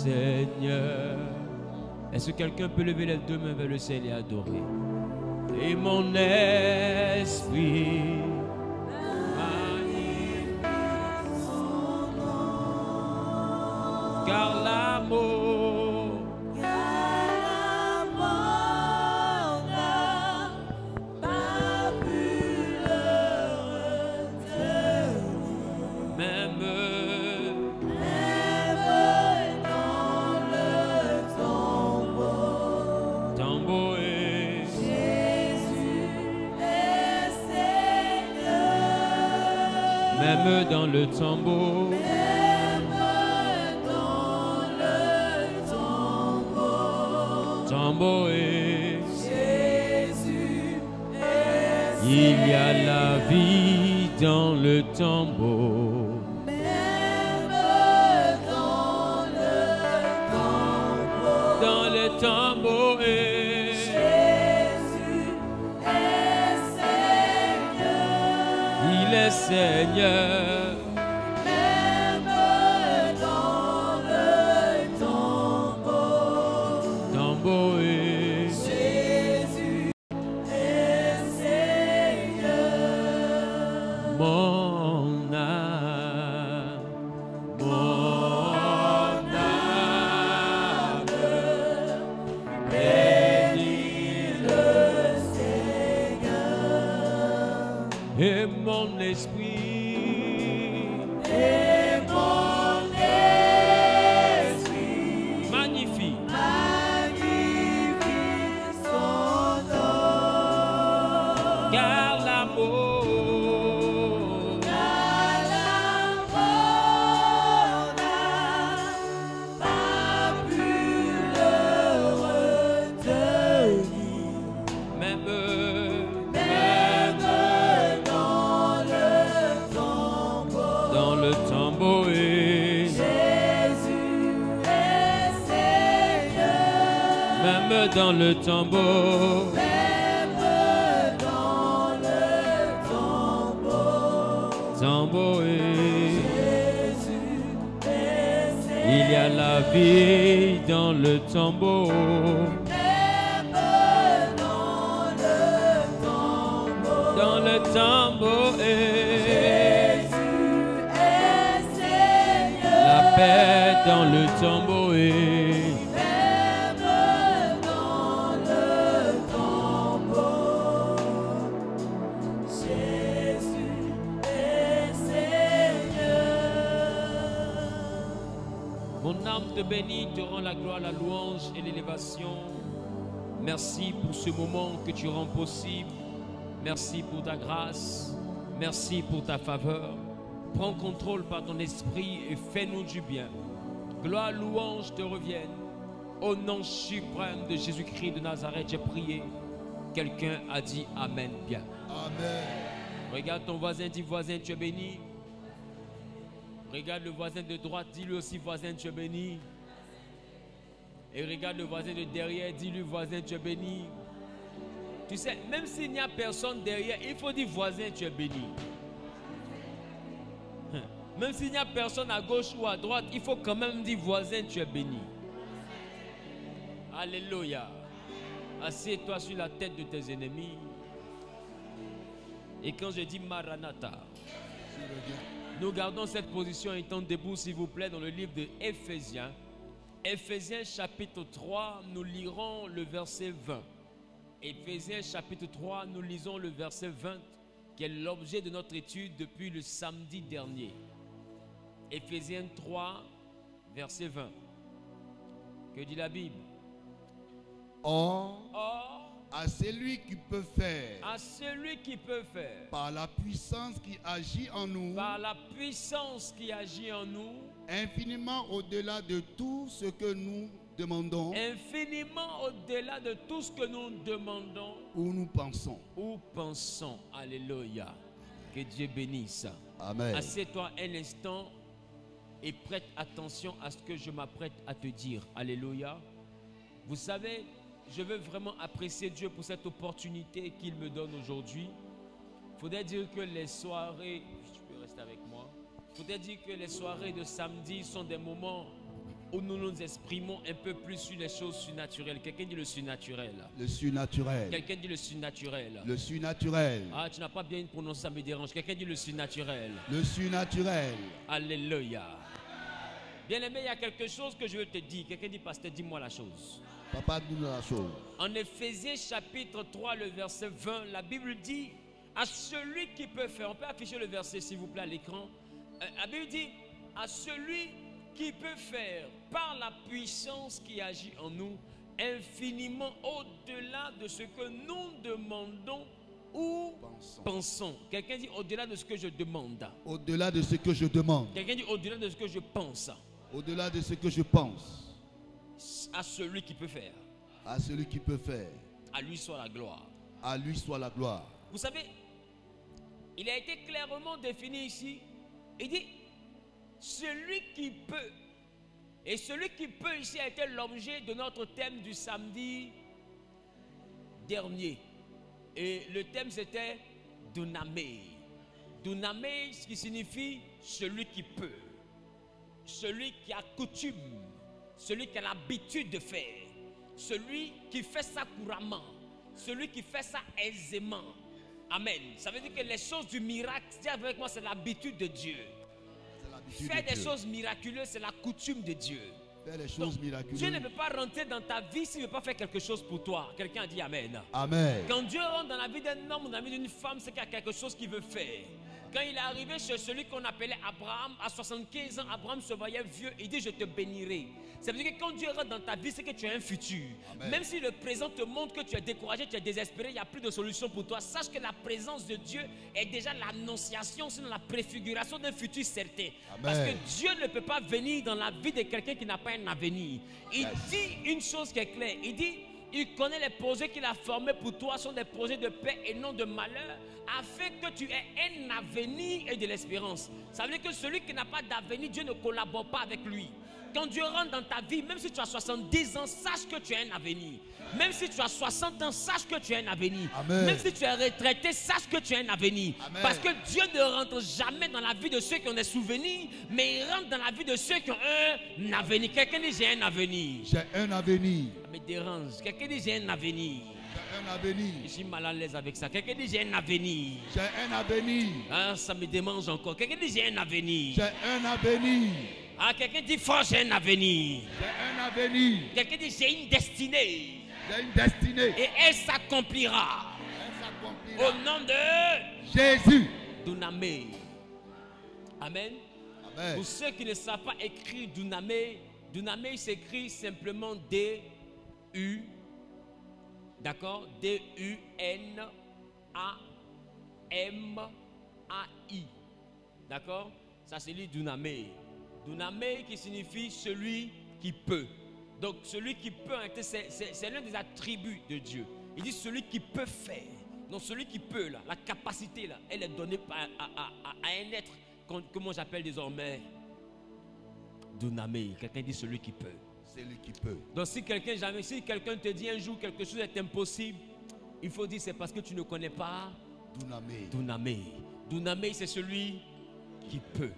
Seigneur. Est-ce que quelqu'un peut lever les deux mains vers le ciel et adorer? Et mon esprit magnifique son nom, car l'amour n'a pas pu le retenir. Même dans le tombeau est Jésus est Seigneur. Même dans le tombeau, tombeau est Jésus est Seigneur. Il y a la vie dans le tombeau. Dans le tombeau est Jésus est Seigneur. Il est Seigneur. Même dans le tombeau est Jésus est Seigneur. Mon âme, et mon esprit, magnifique, magnifique son nom, car l'amour n'a pas pu le retenir. Même dans le tombeau est Jésus est Seigneur. Même dans le tombeau, tombeau est Jésus est Seigneur. Il y a la vie dans le tombeau. Dans le tombeau est la paix dans le tombeau est même dans le tombeau. Jésus est Seigneur. Mon âme te bénit, te rend la gloire, la louange et l'élévation. Merci pour ce moment que tu rends possible. Merci pour ta grâce. Merci pour ta faveur. Prends contrôle par ton esprit et fais-nous du bien. Gloire, louange te reviennent. Au nom suprême de Jésus-Christ de Nazareth, j'ai prié. Quelqu'un a dit Amen bien. Amen. Regarde ton voisin, dis voisin, tu es béni. Regarde le voisin de droite, dis-lui aussi voisin, tu es béni. Et regarde le voisin de derrière, dis-lui voisin, tu es béni. Tu sais, même s'il n'y a personne derrière, il faut dire voisin, tu es béni. Même s'il n'y a personne à gauche ou à droite, il faut quand même dire voisin, tu es béni. Alléluia. Assieds-toi sur la tête de tes ennemis. Et quand je dis Maranatha, nous gardons cette position étant debout, s'il vous plaît, dans le livre de Éphésiens. Éphésiens chapitre 3, nous lirons le verset 20. Éphésiens chapitre 3, nous lisons le verset 20, qui est l'objet de notre étude depuis le samedi dernier. Éphésiens 3, verset 20. Que dit la Bible? Or, à celui qui peut faire, par la puissance qui agit en nous, infiniment au-delà de tout ce que nous demandons, ou nous pensons. Alléluia. Que Dieu bénisse. Amen. Assieds-toi un instant et prête attention à ce que je m'apprête à te dire. Alléluia. Vous savez, je veux vraiment apprécier Dieu pour cette opportunité qu'il me donne aujourd'hui. Il faudrait dire que les soirées, tu peux rester avec moi. Il faudrait dire que les soirées de samedi sont des moments où nous nous exprimons un peu plus sur les choses surnaturelles. Quelqu'un dit le surnaturel. Le surnaturel. Quelqu'un dit le surnaturel. Le surnaturel. Ah, tu n'as pas bien prononcé, ça me dérange. Quelqu'un dit le surnaturel. Le surnaturel. Alléluia. Bien-aimé, il y a quelque chose que je veux te dire. Quelqu'un dit, pasteur, dis-moi la chose. Papa, dis-nous la chose. En Éphésiens chapitre 3, le verset 20, la Bible dit, à celui qui peut faire, on peut afficher le verset s'il vous plaît à l'écran. La Bible dit, à celui qui peut faire par la puissance qui agit en nous, infiniment au-delà de ce que nous demandons ou pensons. Quelqu'un dit au-delà de ce que je demande. Au-delà de ce que je demande. Quelqu'un dit au-delà de ce que je pense. Au-delà de ce que je pense. À celui qui peut faire. À celui qui peut faire. À lui soit la gloire. À lui soit la gloire. Vous savez, il a été clairement défini ici. Il dit, celui qui peut. Et celui qui peut ici a été l'objet de notre thème du samedi dernier. Et le thème c'était Dunamé. Dunamé, ce qui signifie celui qui peut. Celui qui a coutume. Celui qui a l'habitude de faire. Celui qui fait ça couramment. Celui qui fait ça aisément. Amen. Ça veut dire que les choses du miracle, dis avec moi, c'est l'habitude de Dieu. Faire des choses miraculeuses, c'est la coutume de Dieu. Faire les choses miraculeuses. Dieu ne peut pas rentrer dans ta vie s'il ne veut pas faire quelque chose pour toi. Quelqu'un a dit Amen. Amen. Quand Dieu rentre dans la vie d'un homme ou dans la vie d'une femme, c'est qu'il y a quelque chose qu'il veut faire. Quand il est arrivé chez celui qu'on appelait Abraham, à 75 ans, Abraham se voyait vieux, il dit je te bénirai. Ça veut dire que quand Dieu rentre dans ta vie, c'est que tu as un futur. Amen. Même si le présent te montre que tu es découragé, tu es désespéré, il n'y a plus de solution pour toi, sache que la présence de Dieu est déjà l'annonciation, sinon la préfiguration d'un futur certain. Amen. Parce que Dieu ne peut pas venir dans la vie de quelqu'un qui n'a pas un avenir. Il dit une chose qui est claire, il dit il connaît les projets qu'il a formés pour toi, sont des projets de paix et non de malheur, afin que tu aies un avenir et de l'espérance. Ça veut dire que celui qui n'a pas d'avenir, Dieu ne collabore pas avec lui. Quand Dieu rentre dans ta vie, même si tu as 70 ans, sache que tu as un avenir. Même si tu as 60 ans, sache que tu as un avenir. Amen. Même si tu es retraité, sache que tu as un avenir. Amen. Parce que Dieu ne rentre jamais dans la vie de ceux qui ont des souvenirs, mais il rentre dans la vie de ceux qui ont un avenir. Quelqu'un dit j'ai un avenir. J'ai un avenir. Ça me dérange. Quelqu'un dit j'ai un avenir. J'ai un avenir. Je suis mal à l'aise avec ça. Quelqu'un dit j'ai un avenir. J'ai un avenir. Ah, ça me démange encore. Quelqu'un dit j'ai un avenir. J'ai un avenir. Ah, quelqu'un dit fort j'ai un avenir. J'ai un avenir. Quelqu'un dit j'ai une destinée. J'ai une destinée. Et elle s'accomplira. Au nom de Jésus. Dunamé. Amen. Amen. Pour ceux qui ne savent pas écrire Dunamé, Dunamé s'écrit simplement D-U. D'accord? D-U-N-A-M-A-I. D'accord? Ça c'est lui Dunamé. Dunamé qui signifie celui qui peut. Donc celui qui peut, c'est l'un des attributs de Dieu. Il dit celui qui peut faire. Donc celui qui peut, là, la capacité, là, elle est donnée à un être que moi j'appelle désormais Dunamé. Quelqu'un dit celui qui peut. Celui qui peut. Donc si quelqu'un te dit un jour quelque chose est impossible, il faut dire c'est parce que tu ne connais pas Dunamé. Dunamé. Dunamé, c'est celui qui peut.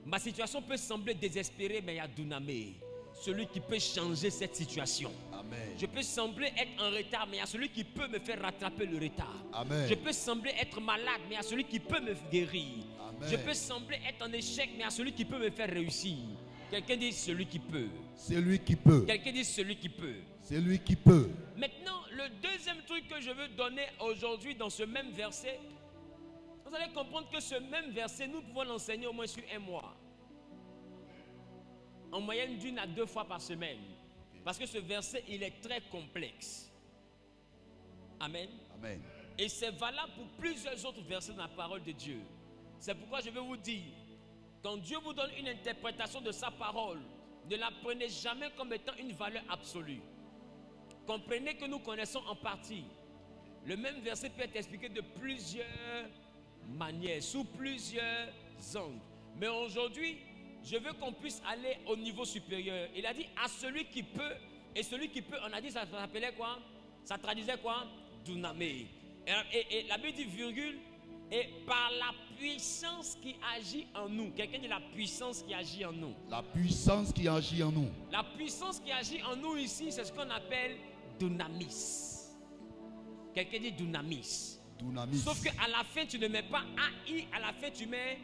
Ma situation peut sembler désespérée, mais il y a Dunamé. Celui qui peut changer cette situation. Amen. Je peux sembler être en retard, mais il y a celui qui peut me faire rattraper le retard. Amen. Je peux sembler être malade, mais il y a celui qui peut me guérir. Amen. Je peux sembler être en échec, mais il y a celui qui peut me faire réussir. Quelqu'un dit celui qui peut. Celui qui peut. Quelqu'un dit celui qui peut. Celui qui peut. Maintenant, le deuxième truc que je veux donner aujourd'hui dans ce même verset, vous allez comprendre que ce même verset, nous pouvons l'enseigner au moins sur un mois. En moyenne d'1 à 2 fois par semaine. Parce que ce verset, il est très complexe. Amen. Amen. Et c'est valable pour plusieurs autres versets dans la parole de Dieu. C'est pourquoi je vais vous dire, quand Dieu vous donne une interprétation de sa parole, ne la prenez jamais comme étant une valeur absolue. Comprenez que nous connaissons en partie. Le même verset peut être expliqué de plusieurs manières, sous plusieurs angles. Mais aujourd'hui, je veux qu'on puisse aller au niveau supérieur. Il a dit à celui qui peut, et celui qui peut, on a dit ça s'appelait quoi? Ça traduisait quoi? Dunamé. Et la Bible dit virgule, Et par la puissance qui agit en nous. Quelqu'un dit la puissance qui agit en nous. La puissance qui agit en nous. La puissance qui agit en nous ici, c'est ce qu'on appelle dunamis. Quelqu'un dit dunamis. Dunamis. Sauf qu'à la fin, tu ne mets pas AI, à la fin, tu mets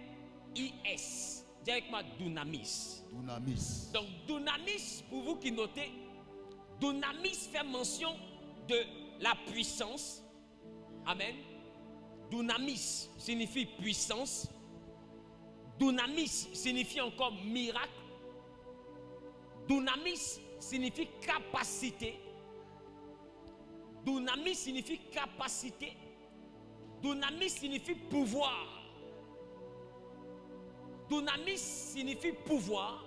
IS. Dis avec moi dunamis. Dunamis. Donc dunamis, pour vous qui notez, dunamis fait mention de la puissance. Amen. Dunamis signifie puissance. Dunamis signifie encore miracle. Dunamis signifie capacité. Dunamis signifie capacité. Dunamis signifie pouvoir. Dunamis signifie pouvoir.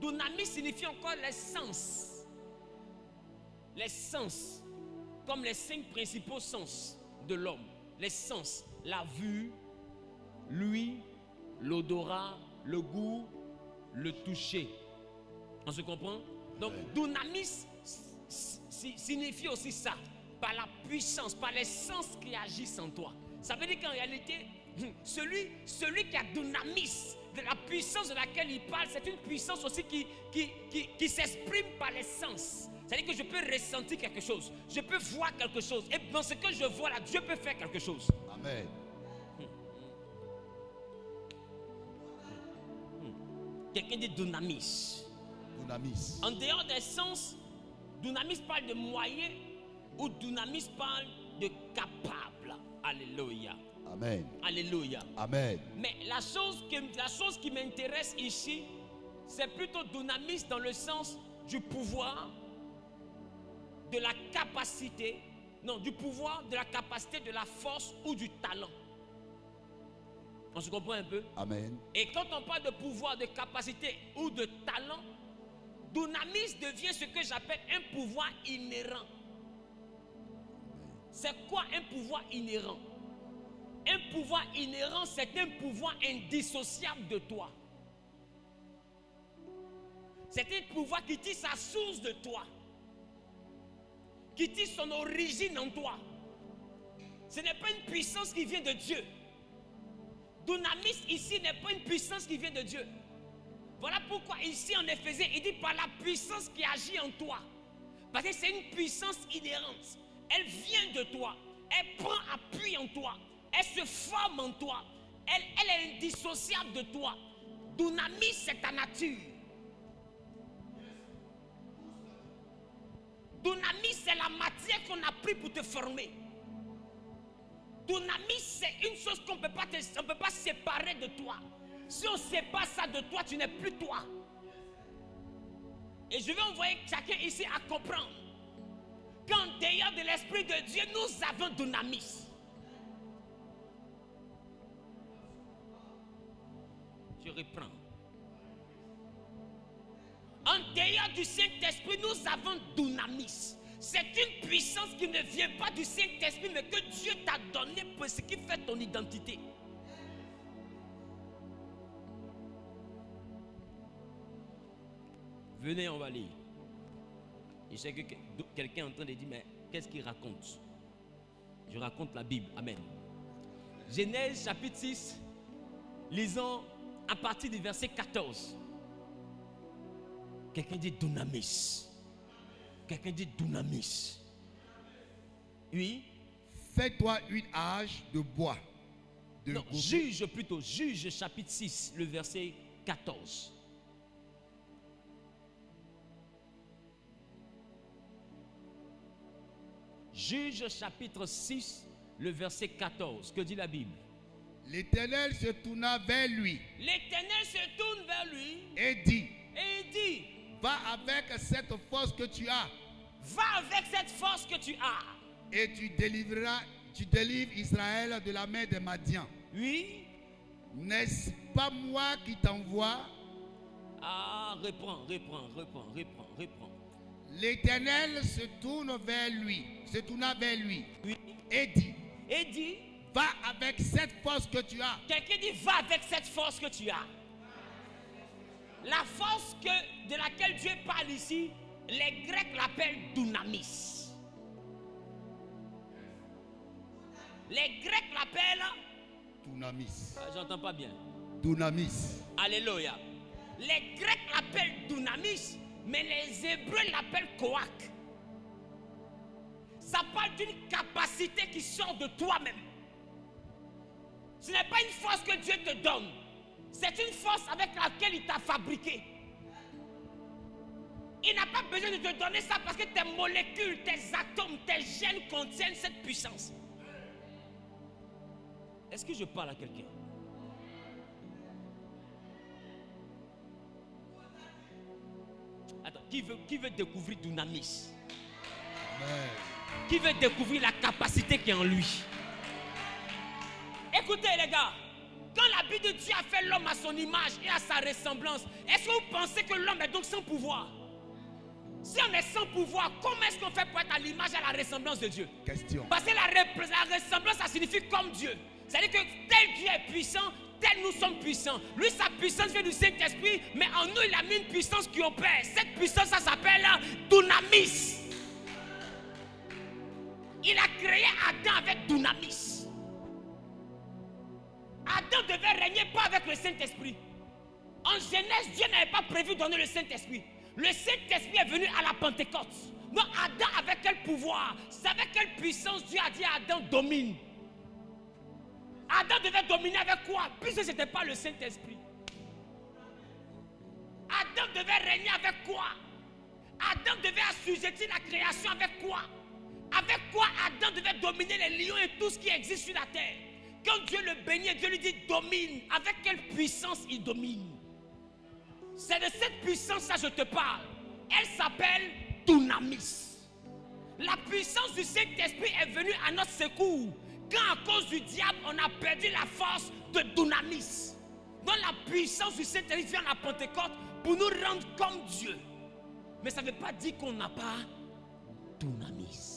Dunamis signifie encore les sens. Les sens, comme les 5 principaux sens de l'homme. Les sens, la vue, l'ouïe, l'odorat, le goût, le toucher. On se comprend? Donc, dunamis signifie aussi ça, par la puissance, par les sens qui agissent en toi. Ça veut dire qu'en réalité, celui qui a dunamis, de la puissance de laquelle il parle, c'est une puissance aussi qui s'exprime par les sens. C'est-à-dire que je peux ressentir quelque chose, je peux voir quelque chose, et dans ce que je vois là, Dieu peut faire quelque chose. Amen. Quelqu'un dit dunamis. Dunamis. En dehors des sens, dunamis parle de moyen ou dunamis parle de capable. Alléluia. Amen. Alléluia. Amen. Mais la chose qui m'intéresse ici, c'est plutôt dunamis dans le sens du pouvoir, de la capacité, non, du pouvoir, de la capacité, de la force ou du talent. On se comprend un peu? Amen. Et quand on parle de pouvoir, de capacité ou de talent, dunamis devient ce que j'appelle un pouvoir inhérent. C'est quoi un pouvoir inhérent? Un pouvoir inhérent, c'est un pouvoir indissociable de toi. C'est un pouvoir qui tire sa source de toi, qui tire son origine en toi. Ce n'est pas une puissance qui vient de Dieu. Dunamis ici n'est pas une puissance qui vient de Dieu. Voilà pourquoi ici en Éphésiens, il dit par la puissance qui agit en toi. Parce que c'est une puissance inhérente. Elle vient de toi. Elle prend appui en toi. Elle se forme en toi. Elle est indissociable de toi. Dunamis, c'est ta nature. Dunamis, c'est la matière qu'on a pris pour te former. Dunamis, c'est une chose qu'on ne peut pas séparer de toi. Si on sépare ça de toi, tu n'es plus toi. Et je vais envoyer chacun ici à comprendre qu'en dehors de l'Esprit de Dieu, nous avons dunamis. Je reprends. En dehors du Saint-Esprit, nous avons dunamis. C'est une puissance qui ne vient pas du Saint-Esprit, mais que Dieu t'a donné pour ce qui fait ton identité. Venez, on va lire. Je sais que quelqu'un est en train de dire, mais qu'est-ce qu'il raconte? Je raconte la Bible. Amen. Genèse chapitre 6, lisons à partir du verset 14. Quelqu'un dit dunamis. Quelqu'un dit dunamis. Oui. Fais-toi une hache de bois. Non, Juge plutôt. Juge chapitre 6, le verset 14. Juge chapitre 6, le verset 14. Que dit la Bible? L'Éternel se tourna vers lui. L'Éternel se tourne vers lui. Et dit. Va avec cette force que tu as. Va avec cette force que tu as. Et tu délivres Israël de la main des Madians. Oui. N'est-ce pas moi qui t'envoie? Ah, reprends. L'Éternel se tourna vers lui. Oui. Et dit. Va avec cette force que tu as. Quelqu'un dit va avec cette force que tu as. La force de laquelle Dieu parle ici, les Grecs l'appellent dunamis. Les Grecs appelle Dunamis. Ah, j'entends pas bien. Dunamis. Alléluia. Les Grecs l'appellent Dunamis, mais les Hébreux l'appellent Koach. Ça parle d'une capacité qui sort de toi-même. Ce n'est pas une force que Dieu te donne. C'est une force avec laquelle il t'a fabriqué. Il n'a pas besoin de te donner ça parce que tes molécules, tes atomes, tes gènes contiennent cette puissance. Est-ce que je parle à quelqu'un? Attends, qui veut découvrir Dunamis? Amen. Qui veut découvrir la capacité qui est en lui? Écoutez les gars, quand la Bible de Dieu a fait l'homme à son image et à sa ressemblance, est-ce que vous pensez que l'homme est donc sans pouvoir? Si on est sans pouvoir, comment est-ce qu'on fait pour être à l'image et à la ressemblance de Dieu? Question. Parce que la ressemblance, ça signifie comme Dieu. C'est-à-dire que tel Dieu est puissant, tel nous sommes puissants. Lui, sa puissance vient du Saint-Esprit, mais en nous, il a mis une puissance qui opère. Cette puissance, ça s'appelle Dunamis. Il a créé Adam avec Dunamis. Adam devait régner pas avec le Saint-Esprit. En Genèse, Dieu n'avait pas prévu de donner le Saint-Esprit. Le Saint-Esprit est venu à la Pentecôte. Donc Adam avait quel pouvoir? C'est avec quelle puissance Dieu a dit à Adam domine? Adam devait dominer avec quoi? Puisque ce n'était pas le Saint-Esprit. Adam devait régner avec quoi? Adam devait assujettir la création avec quoi? Avec quoi Adam devait dominer les lions et tout ce qui existe sur la terre? Quand Dieu le bénit, Dieu lui dit domine. Avec quelle puissance il domine? C'est de cette puissance-là que je te parle. Elle s'appelle Dunamis. La puissance du Saint-Esprit est venue à notre secours quand à cause du diable, on a perdu la force de Dunamis. Donc la puissance du Saint-Esprit vient à la Pentecôte pour nous rendre comme Dieu. Mais ça ne veut pas dire qu'on n'a pas Dunamis.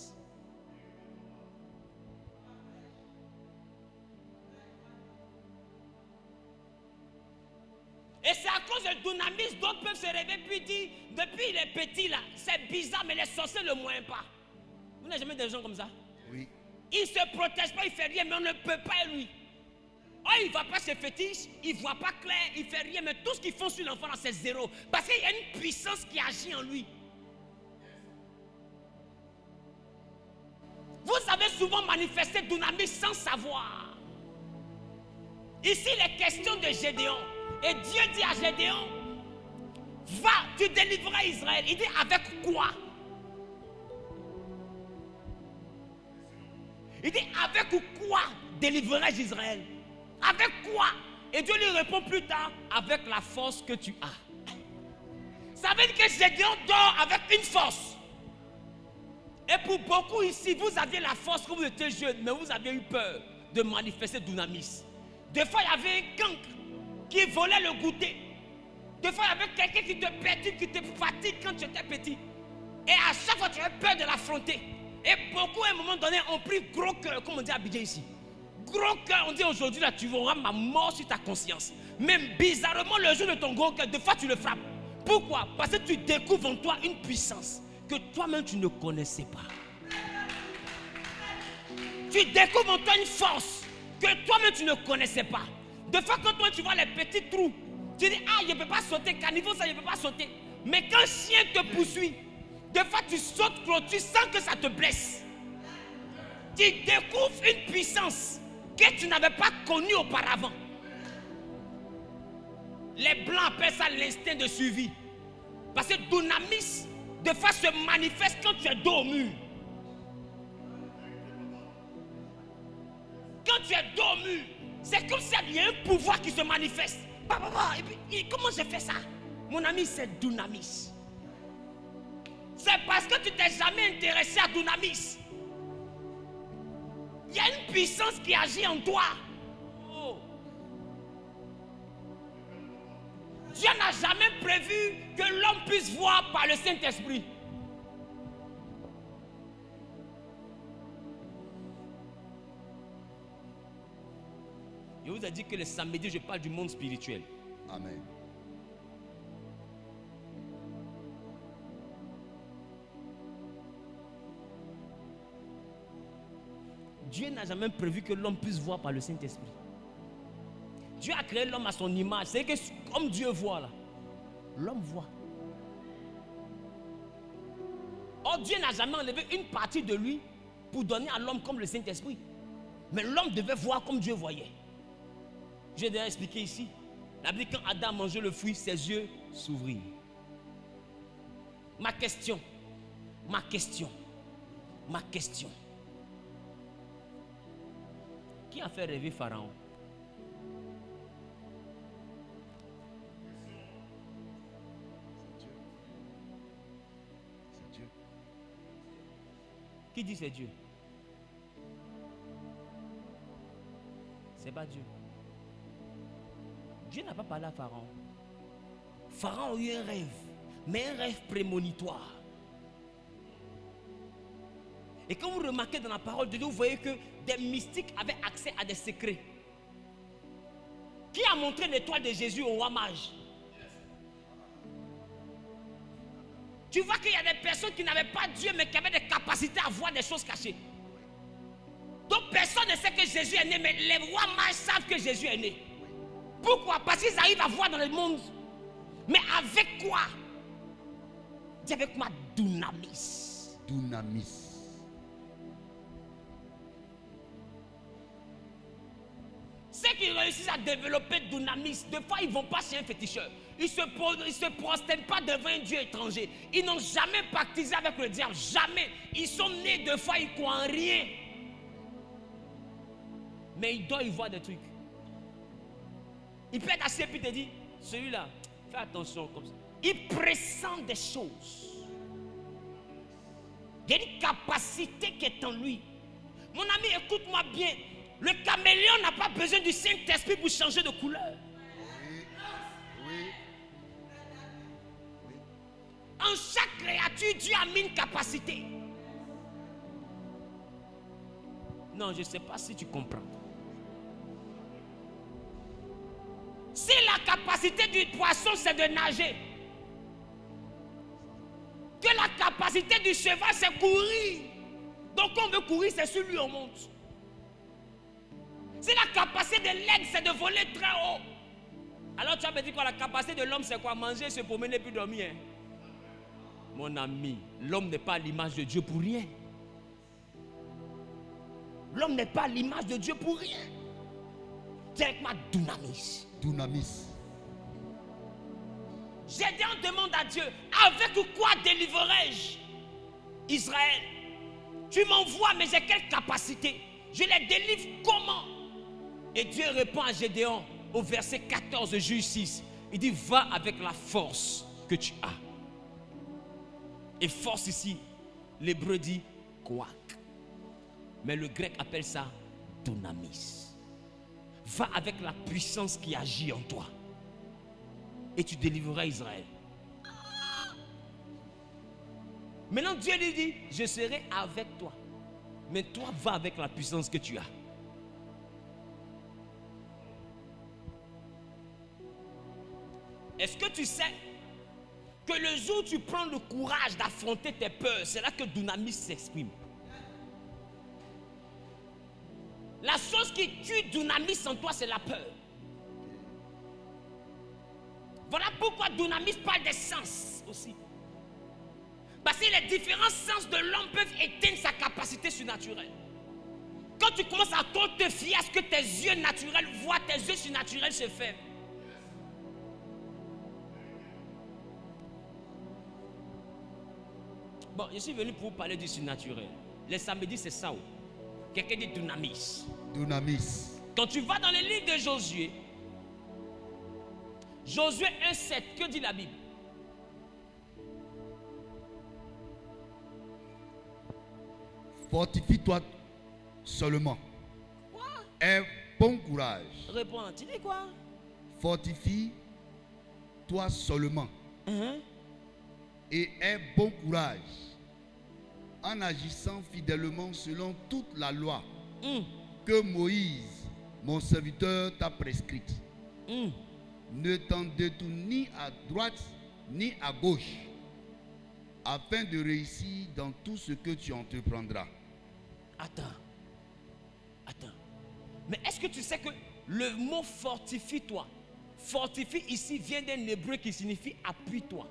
Et c'est à cause de Dunamis d'autres peuvent se réveiller puis dire, depuis il est petit là, c'est bizarre, mais les sorciers ne le moignent pas. Vous n'avez jamais des gens comme ça? Oui. Il ne se protège pas, il ne fait rien, mais on ne peut pas lui. Oh, il ne voit pas ses fétiches, il ne voit pas clair, il ne fait rien, mais tout ce qu'ils font sur l'enfant là, c'est zéro. Parce qu'il y a une puissance qui agit en lui. Vous avez souvent manifesté Dunamis sans savoir. Ici, il est question de Gédéon. Et Dieu dit à Gédéon, va, tu délivreras Israël. Il dit avec quoi? Il dit avec quoi délivrerai-je Israël? Avec quoi? Et Dieu lui répond plus tard, avec la force que tu as. Ça veut dire que Gédéon dort avec une force. Et pour beaucoup ici, vous aviez la force quand vous étiez jeune, mais vous avez eu peur de manifester Dunamis. Des fois, il y avait un cancre qui volait le goûter. Des fois, il y avait quelqu'un qui te perturbe, qui te fatigue quand tu étais petit. Et à chaque fois, tu avais peur de l'affronter. Et beaucoup, à un moment donné, ont pris gros cœur, comme on dit à Abidjan ici. Gros cœur, on dit aujourd'hui, là, tu verras ma mort sur ta conscience. Même bizarrement, le jour de ton gros cœur, des fois, tu le frappes. Pourquoi? Parce que tu découvres en toi une puissance que toi-même, tu ne connaissais pas. Tu découvres en toi une force que toi-même, tu ne connaissais pas. Des fois, quand toi, tu vois les petits trous, tu dis, ah, je ne peux pas sauter, caniveau, ça, je ne peux pas sauter. Mais quand un chien te poursuit, des fois, tu sautes, tu sens que ça te blesse. Tu découvres une puissance que tu n'avais pas connue auparavant. Les Blancs appellent ça l'instinct de survie. Parce que Dunamis, des fois, se manifeste quand tu es dos au mur. Quand tu es dos au mur, c'est comme s'il y a un pouvoir qui se manifeste. Et puis, comment je fais ça? Mon ami, c'est Dunamis. C'est parce que tu t'es jamais intéressé à Dunamis. Il y a une puissance qui agit en toi. Oh. Dieu n'a jamais prévu que l'homme puisse voir par le Saint-Esprit. Je vous ai dit que le samedi, je parle du monde spirituel. Amen. Dieu n'a jamais prévu que l'homme puisse voir par le Saint-Esprit. Dieu a créé l'homme à son image. C'est que comme Dieu voit là, l'homme voit. Or, Dieu n'a jamais enlevé une partie de lui pour donner à l'homme comme le Saint-Esprit. Mais l'homme devait voir comme Dieu voyait. J'ai déjà expliqué ici. La Bible, quand Adam mangeait le fruit, ses yeux s'ouvrirent. Ma question. Qui a fait rêver Pharaon? C'est Dieu. Qui dit c'est Dieu? C'est pas Dieu. Dieu n'a pas parlé à Pharaon. Pharaon a eu un rêve, mais un rêve prémonitoire. Et quand vous remarquez dans la parole de Dieu, vous voyez que des mystiques avaient accès à des secrets. Qui a montré l'étoile de Jésus au roi mage? Tu vois qu'il y a des personnes qui n'avaient pas Dieu, mais qui avaient des capacités à voir des choses cachées. Donc personne ne sait que Jésus est né, mais les rois mages savent que Jésus est né. Pourquoi? Parce qu'ils arrivent à voir dans le monde. Mais avec quoi? Dis avec moi, dunamis. Dunamis. Ceux qui réussissent à développer dunamis, des fois ils ne vont pas chez un féticheur. Ils ne se prosternent pas devant un Dieu étranger. Ils n'ont jamais pactisé avec le diable. Jamais. Ils sont nés deux fois, ils ne croient en rien. Mais ils doivent y voir des trucs. Il peut être assis et puis te dire, celui-là, fais attention comme ça. Il pressent des choses. Il y a une capacité qui est en lui. Mon ami, écoute-moi bien. Le caméléon n'a pas besoin du Saint-Esprit pour changer de couleur. Oui. En chaque créature, Dieu a mis une capacité. Non, je ne sais pas si tu comprends. Si la capacité du poisson, c'est de nager, que la capacité du cheval, c'est courir. Donc, quand on veut courir, c'est sur lui on monte. Si la capacité de l'aigle, c'est de voler très haut, alors tu vas me dire quoi? La capacité de l'homme, c'est quoi? Manger, se promener, puis dormir. Mon ami, l'homme n'est pas à l'image de Dieu pour rien. L'homme n'est pas à l'image de Dieu pour rien. Directement, dunamis. Dunamis. Gédéon demande à Dieu, avec quoi délivrerai-je Israël? Tu m'envoies, mais j'ai quelle capacité? Je les délivre comment? Et Dieu répond à Gédéon au verset 14 de Juge 6. Il dit, va avec la force que tu as. Et force ici, l'hébreu dit koak. Mais le grec appelle ça dunamis. Va avec la puissance qui agit en toi. Et tu délivreras Israël. Maintenant Dieu lui dit, je serai avec toi. Mais toi, va avec la puissance que tu as. Est-ce que tu sais que le jour où tu prends le courage d'affronter tes peurs, c'est là que dunamis s'exprime. La chose qui tue dunamis en toi, c'est la peur. Voilà pourquoi dunamis parle des sens aussi. Parce que les différents sens de l'homme peuvent éteindre sa capacité surnaturelle. Quand tu commences à te fier à ce que tes yeux naturels voient, tes yeux surnaturels se ferment. Bon, je suis venu pour vous parler du surnaturel. Les samedis, c'est ça. Quelqu'un dit dunamis. Dunamis. Quand tu vas dans le livre de Josué, Josué 1,7, que dit la Bible? Fortifie-toi seulement. Quoi? Aie bon courage. Réponds, tu dis quoi? Fortifie-toi seulement. Et aie bon courage en agissant fidèlement selon toute la loi que Moïse, mon serviteur, t'a prescrite. Ne t'en détourne ni à droite ni à gauche, afin de réussir dans tout ce que tu entreprendras. Attends. Mais est-ce que tu sais que le mot fortifie-toi, fortifie ici vient d'un hébreu qui signifie appuie-toi.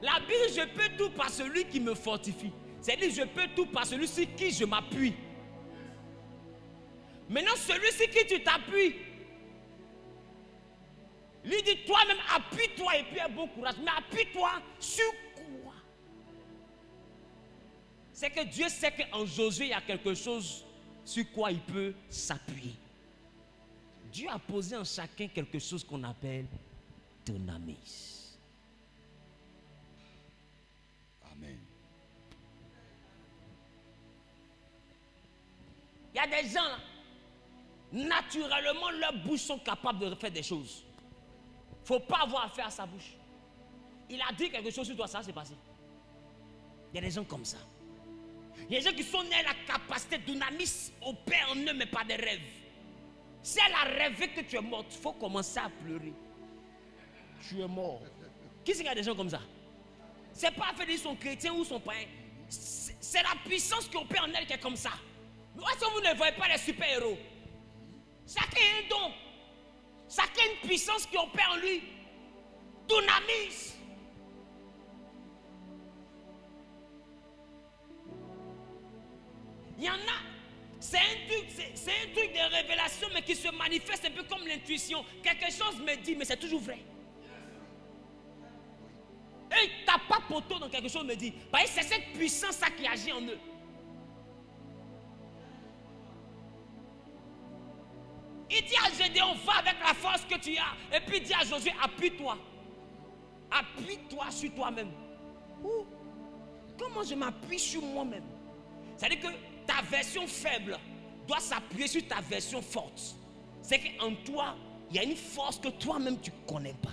La Bible, je peux tout par celui qui me fortifie. C'est-à-dire, je peux tout par celui sur qui je m'appuie. Maintenant, celui sur qui tu t'appuies, lui dit toi-même, appuie-toi et puis aie bon courage. Mais appuie-toi sur quoi? C'est que Dieu sait qu'en Josué, il y a quelque chose sur quoi il peut s'appuyer. Dieu a posé en chacun quelque chose qu'on appelle dynamis. Amen. Il y a des gens là, naturellement, leurs bouches sont capables de faire des choses. Il ne faut pas avoir affaire à sa bouche. Il a dit quelque chose sur toi, ça s'est passé. Il y a des gens comme ça. Il y a des gens qui sont nés à la capacité dynamis opère en eux, mais pas des rêves. Si elle a rêvé que tu es morte, il faut commencer à pleurer. Tu es mort. Qui c'est qu'il y a des gens comme ça? C'est pas fait qu'ils sont chrétiens ou sont païens. C'est la puissance qui opère en elle qui est comme ça. Est-ce que vous ne voyez pas les super-héros? Chacun a un don. Chacun a une puissance qui opère en lui. Dynamis. Il y en a, c'est un truc de révélation, mais qui se manifeste un peu comme l'intuition. Quelque chose me dit, mais c'est toujours vrai. Et il tape pas poteau dans quelque chose me dit. C'est cette puissance qui agit en eux. Il dit à Gédéon, va avec la force que tu as. Et puis il dit à Josué, appuie-toi. Appuie-toi sur toi-même. Comment je m'appuie sur moi-même? C'est-à-dire que ta version faible doit s'appuyer sur ta version forte. C'est qu'en toi, il y a une force que toi-même tu ne connais pas.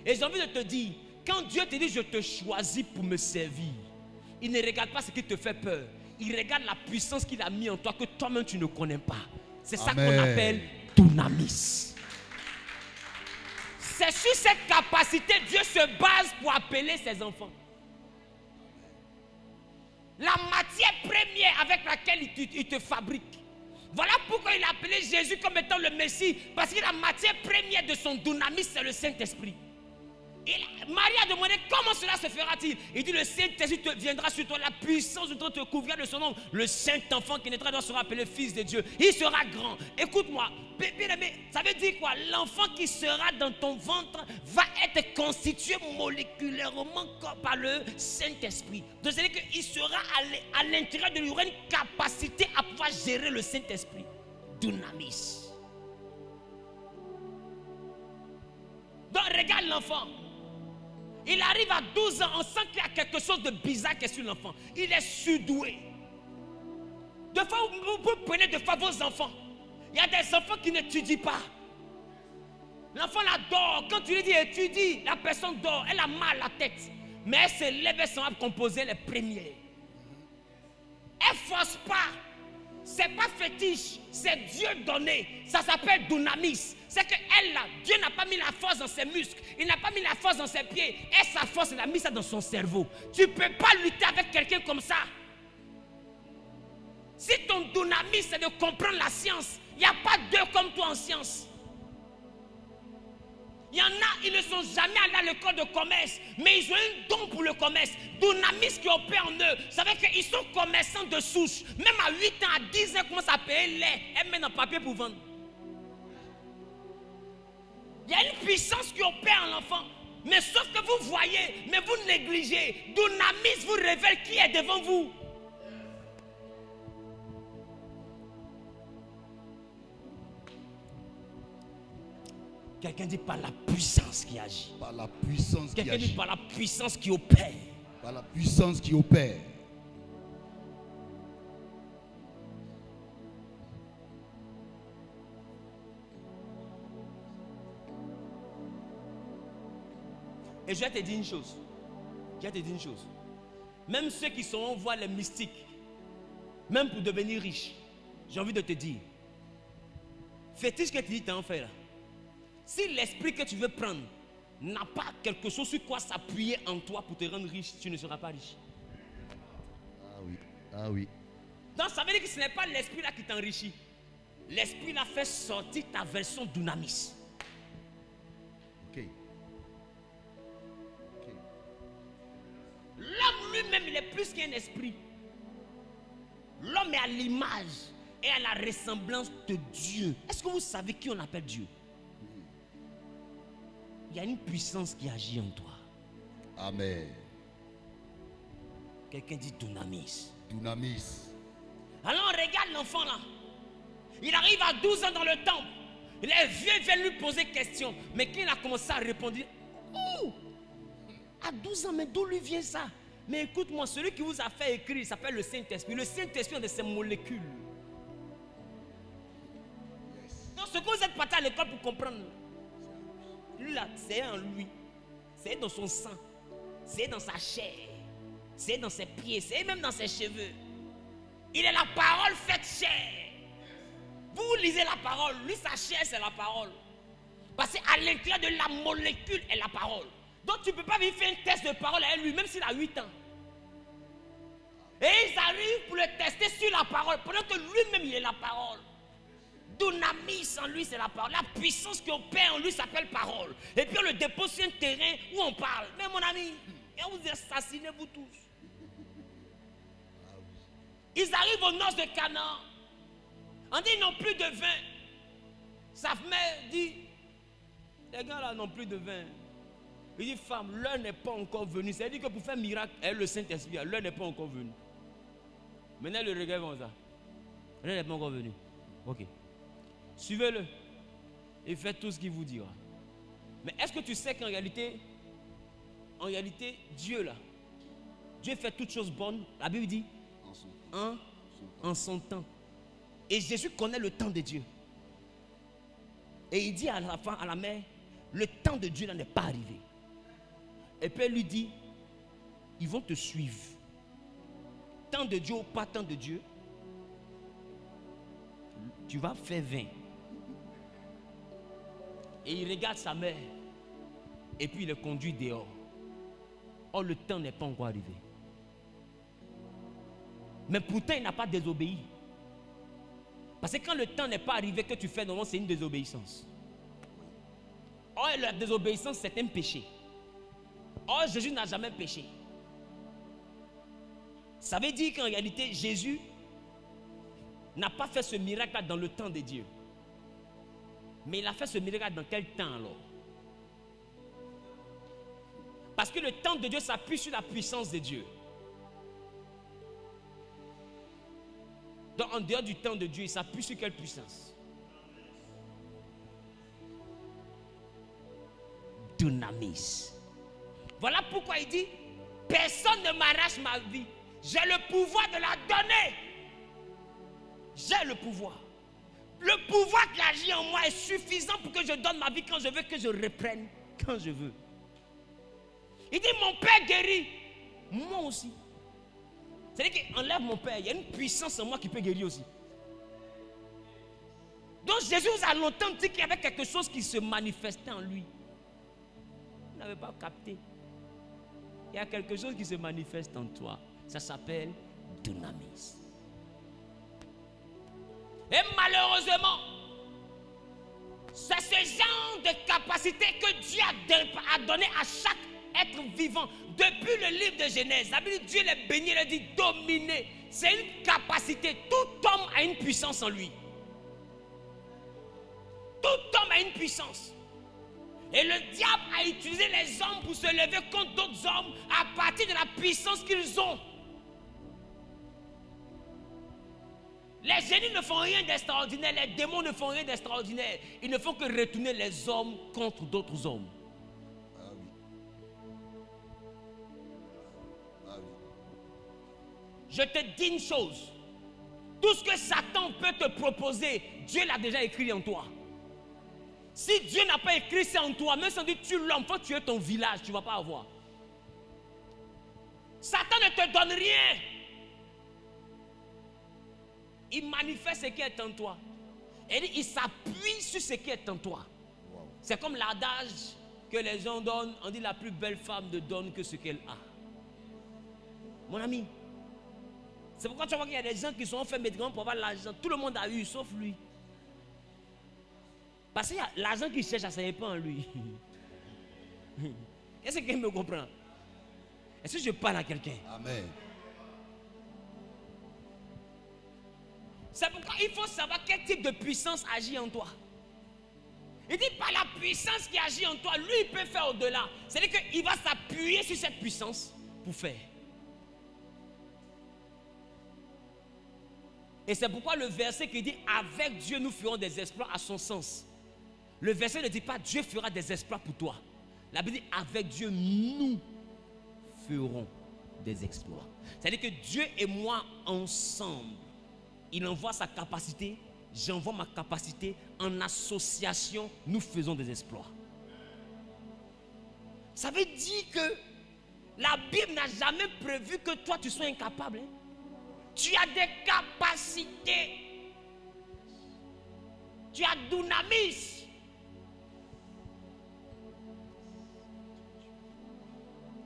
Et j'ai envie de te dire, quand Dieu te dit je te choisis pour me servir, il ne regarde pas ce qui te fait peur. Il regarde la puissance qu'il a mis en toi que toi-même tu ne connais pas. C'est ça qu'on appelle dynamis. C'est sur cette capacité Dieu se base pour appeler ses enfants. La matière première avec laquelle il te fabrique. Voilà pourquoi il a appelé Jésus comme étant le Messie. Parce que la matière première de son dynamis, c'est le Saint-Esprit. Marie a demandé comment cela se fera-t-il. Il dit le Saint-Esprit viendra sur toi, la puissance de toi te couvrira de son nom. Le Saint-Enfant qui naîtra sera appelé Fils de Dieu. Il sera grand. Écoute-moi, ça veut dire quoi? L'enfant qui sera dans ton ventre va être constitué moléculairement par le Saint-Esprit. Donc c'est-à-dire qu'il sera à l'intérieur de lui, il aura une capacité à pouvoir gérer le Saint-Esprit. Dynamis. Donc regarde l'enfant. Il arrive à 12 ans, on sent qu'il y a quelque chose de bizarre qui est sur l'enfant. Il est surdoué. Des fois, vous prenez de fois vos enfants. Il y a des enfants qui n'étudient pas. L'enfant là dort. Quand tu lui dis étudie, la personne dort. Elle a mal à la tête. Mais elle se lève et s'en va composer les premiers. Elle ne force pas. C'est pas fétiche. C'est Dieu donné. Ça s'appelle dynamis. C'est qu'elle là, Dieu n'a pas mis la force dans ses muscles. Il n'a pas mis la force dans ses pieds. Et sa force, il a mis ça dans son cerveau. Tu ne peux pas lutter avec quelqu'un comme ça. Si ton dynamis, c'est de comprendre la science, il n'y a pas deux comme toi en science. Il y en a, ils ne sont jamais allés à l'école de commerce, mais ils ont un don pour le commerce. Dynamis qui opère en eux. Ça veut dire qu'ils sont commerçants de souche. Même à 8 ans, à 10 ans, ils commencent à payer lait. Elles mettent dans papier pour vendre. Il y a une puissance qui opère en l'enfant. Mais sauf que vous voyez, mais vous négligez. Dynamis vous révèle qui est devant vous. Quelqu'un dit par la puissance qui agit. Par la puissance qui agit. Quelqu'un dit par la puissance qui opère. Par la puissance qui opère. Et je vais te dire une chose. Même ceux qui sauront voir les mystiques, même pour devenir riches, j'ai envie de te dire, fétiche que tu dis, tu en fais là. Si l'esprit que tu veux prendre n'a pas quelque chose sur quoi s'appuyer en toi pour te rendre riche, tu ne seras pas riche. Ah oui. Donc ça veut dire que ce n'est pas l'esprit là qui t'enrichit. L'esprit là fait sortir ta version dunamis. Ok. L'homme lui-même, il est plus qu'un esprit. L'homme est à l'image et à la ressemblance de Dieu. Est-ce que vous savez qui on appelle Dieu? Il y a une puissance qui agit en toi. Amen. Quelqu'un dit dunamis. Dunamis. Alors on regarde l'enfant là. Il arrive à 12 ans dans le temple. Les vieux viennent lui poser question. Mais quand il a commencé à répondre, oh, à 12 ans, mais d'où lui vient ça? Mais écoute-moi, celui qui vous a fait écrire, il s'appelle le Saint-Esprit. Le Saint-Esprit est de ces molécules. Donc ce que vous êtes parti à l'école pour comprendre, lui là, c'est en lui. C'est dans son sang. C'est dans sa chair. C'est dans ses pieds. C'est même dans ses cheveux. Il est la parole faite chair. Vous lisez la parole. Lui, sa chair, c'est la parole. Parce qu'à l'intérieur de la molécule est la parole. Donc tu ne peux pas lui faire un test de parole à lui, même s'il a 8 ans. Et ils arrivent pour le tester sur la parole, pendant que lui-même il est la parole. Dunamis en lui, c'est la parole. La puissance qui opère en lui s'appelle parole. Et puis on le dépose sur un terrain où on parle. Mais mon ami, et on vous assassinez vous tous. Ils arrivent aux noces de Canaan. On dit ils n'ont plus de vin. Sa mère dit, les gars là n'ont plus de vin. Il dit, femme, l'heure n'est pas encore venue. C'est-à-dire que pour faire miracle, le Saint-Esprit, l'heure n'est pas encore venue. Maintenant, le regard comme ça. L'heure n'est pas encore venue. Ok. Suivez-le. Et faites tout ce qu'il vous dira. Mais est-ce que tu sais qu'en réalité, Dieu là, Dieu fait toutes choses bonnes. La Bible dit, en son temps. Et Jésus connaît le temps de Dieu. Et il dit à la femme, à la mère, le temps de Dieu là n'est pas arrivé. Et puis elle lui dit, ils vont te suivre. Temps de Dieu ou pas temps de Dieu, tu vas faire 20. Et il regarde sa mère. Et puis il le conduit dehors. Or le temps n'est pas encore arrivé. Mais pourtant il n'a pas désobéi. Parce que quand le temps n'est pas arrivé, que tu fais normalement, c'est une désobéissance. Or la désobéissance, c'est un péché. Or Jésus n'a jamais péché. Ça veut dire qu'en réalité, Jésus n'a pas fait ce miracle dans le temps de Dieu. Mais il a fait ce miracle dans quel temps alors? Parce que le temps de Dieu s'appuie sur la puissance de Dieu. Donc en dehors du temps de Dieu, il s'appuie sur quelle puissance? Dunamis. Voilà pourquoi il dit, personne ne m'arrache ma vie. J'ai le pouvoir de la donner. J'ai le pouvoir. Le pouvoir qui agit en moi est suffisant pour que je donne ma vie quand je veux, que je reprenne quand je veux. Il dit, mon Père guérit. Moi aussi. C'est-à-dire qu'il enlève mon Père. Il y a une puissance en moi qui peut guérir aussi. Donc Jésus vous a longtemps dit qu'il y avait quelque chose qui se manifestait en lui. Vous n'avez pas capté. Il y a quelque chose qui se manifeste en toi. Ça s'appelle dunamis. Et malheureusement, c'est ce genre de capacité que Dieu a donné à chaque être vivant. Depuis le livre de Genèse, la Bible dit, Dieu les bénit, il dit dominer. C'est une capacité. Tout homme a une puissance en lui. Tout homme a une puissance. Et le diable a utilisé les hommes pour se lever contre d'autres hommes à partir de la puissance qu'ils ont. Les génies ne font rien d'extraordinaire, les démons ne font rien d'extraordinaire. Ils ne font que retourner les hommes contre d'autres hommes. Ah oui. Ah oui. Je te dis une chose. Tout ce que Satan peut te proposer, Dieu l'a déjà écrit en toi. Si Dieu n'a pas écrit ça en toi, même si on dit tu l'homme, faut tuer ton village, tu ne vas pas avoir. Satan ne te donne rien. Il manifeste ce qui est en toi. Et il s'appuie sur ce qui est en toi. Wow. C'est comme l'adage que les gens donnent. On dit la plus belle femme ne donne que ce qu'elle a. Mon ami, C'est pourquoi tu vois qu'il y a des gens qui sont fait médicaments pour avoir l'argent. Tout le monde a eu, sauf lui. Parce qu'il y a l'argent qu'il cherche, ça n'est pas en lui. Est-ce que quelqu'un me comprend? Est-ce que je parle à quelqu'un? Amen. C'est pourquoi il faut savoir quel type de puissance agit en toi. Il dit par la puissance qui agit en toi, lui il peut faire au-delà. C'est-à-dire qu'il va s'appuyer sur cette puissance pour faire. Et c'est pourquoi le verset qui dit avec Dieu nous ferons des exploits a son sens. Le verset ne dit pas Dieu fera des exploits pour toi. La Bible dit avec Dieu nous ferons des exploits. C'est-à-dire que Dieu et moi ensemble, il envoie sa capacité, j'envoie ma capacité, en association, nous faisons des exploits. Ça veut dire que la Bible n'a jamais prévu que toi tu sois incapable. Hein? Tu as des capacités. Tu as dunamis.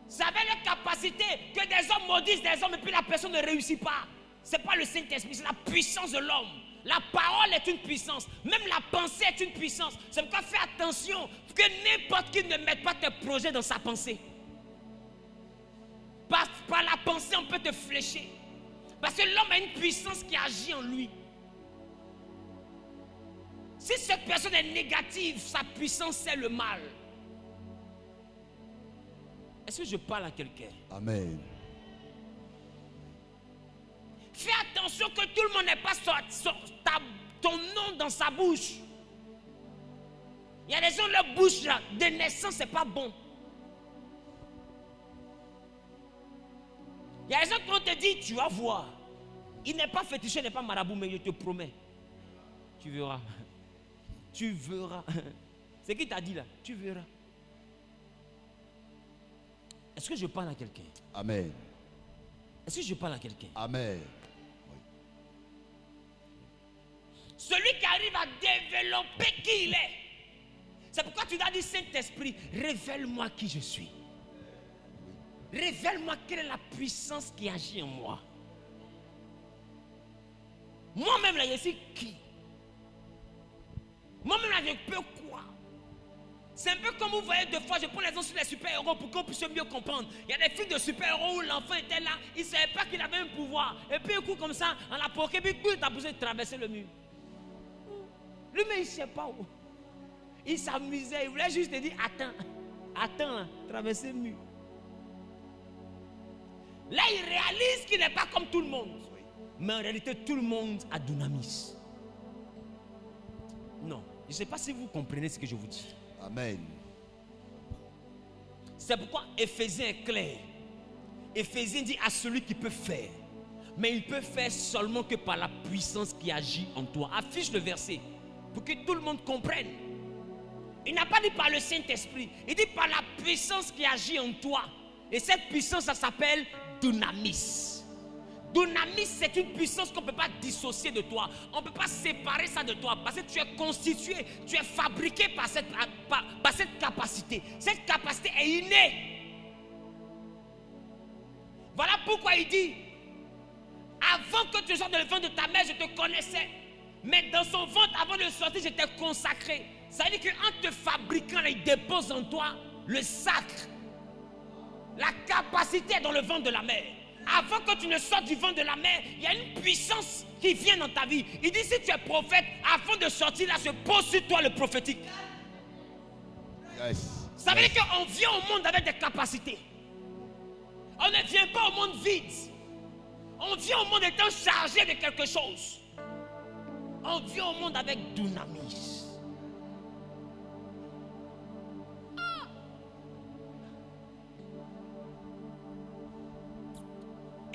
Ça avait la capacité que des hommes maudissent des hommes et puis la personne ne réussit pas. Ce n'est pas le Saint-Esprit, c'est la puissance de l'homme. La parole est une puissance. Même la pensée est une puissance. C'est pourquoi fais attention que n'importe qui ne mette pas tes projets dans sa pensée. Par la pensée, on peut te flécher. Parce que l'homme a une puissance qui agit en lui. Si cette personne est négative, sa puissance c'est le mal. Est-ce que je parle à quelqu'un? Amen. Fais attention que tout le monde n'ait pas ton nom dans sa bouche. Il y a des gens, leur bouche là, de naissance, c'est pas bon. Il y a des gens qui vont te dire, tu vas voir. Il n'est pas fétiché, il n'est pas marabout, mais je te promets. Tu verras. Tu verras. C'est qui t'a dit là? Tu verras. Est-ce que je parle à quelqu'un? Amen. Est-ce que je parle à quelqu'un? Amen. Celui qui arrive à développer qui il est. C'est pourquoi tu dois dire Saint-Esprit, révèle-moi qui je suis. Révèle-moi quelle est la puissance qui agit en moi. Moi-même là, je suis qui? Moi-même là, je peux quoi? C'est un peu comme vous voyez, deux fois, je prends l'exemple sur les super-héros pour qu'on puisse mieux comprendre. Il y a des films de super-héros où l'enfant était là, il ne savait pas qu'il avait un pouvoir. Et puis un coup comme ça, on l'a porté, puis il a besoin de traverser le mur. Lui, mais il ne sait pas où. Il s'amusait, il voulait juste te dire, attends, là, traverser le mur. Là, il réalise qu'il n'est pas comme tout le monde. Mais en réalité, tout le monde a dunamis. Non, je ne sais pas si vous comprenez ce que je vous dis. Amen. C'est pourquoi Éphésiens est clair. Éphésiens dit à celui qui peut faire. Mais il peut faire seulement que par la puissance qui agit en toi. Affiche le verset pour que tout le monde comprenne. Il n'a pas dit par le Saint-Esprit. Il dit par la puissance qui agit en toi. Et cette puissance, ça s'appelle dunamis. Dunamis, c'est une puissance qu'on ne peut pas dissocier de toi. On ne peut pas séparer ça de toi. Parce que tu es constitué, tu es fabriqué par cette capacité. Cette capacité est innée. Voilà pourquoi il dit, avant que tu sortes de le ventre de ta mère, je te connaissais. Mais dans son ventre, avant de sortir, je t'ai consacré. Ça veut dire qu'en te fabriquant, il dépose en toi le sacre. La capacité est dans le ventre de la mère. Avant que tu ne sortes du ventre de la mère, il y a une puissance qui vient dans ta vie. Il dit, si tu es prophète, avant de sortir là, se pose sur toi le prophétique. Yes. Ça veut dire qu'on vient au monde avec des capacités. On ne vient pas au monde vide. On vient au monde étant chargé de quelque chose. On vient au monde avec dunamis.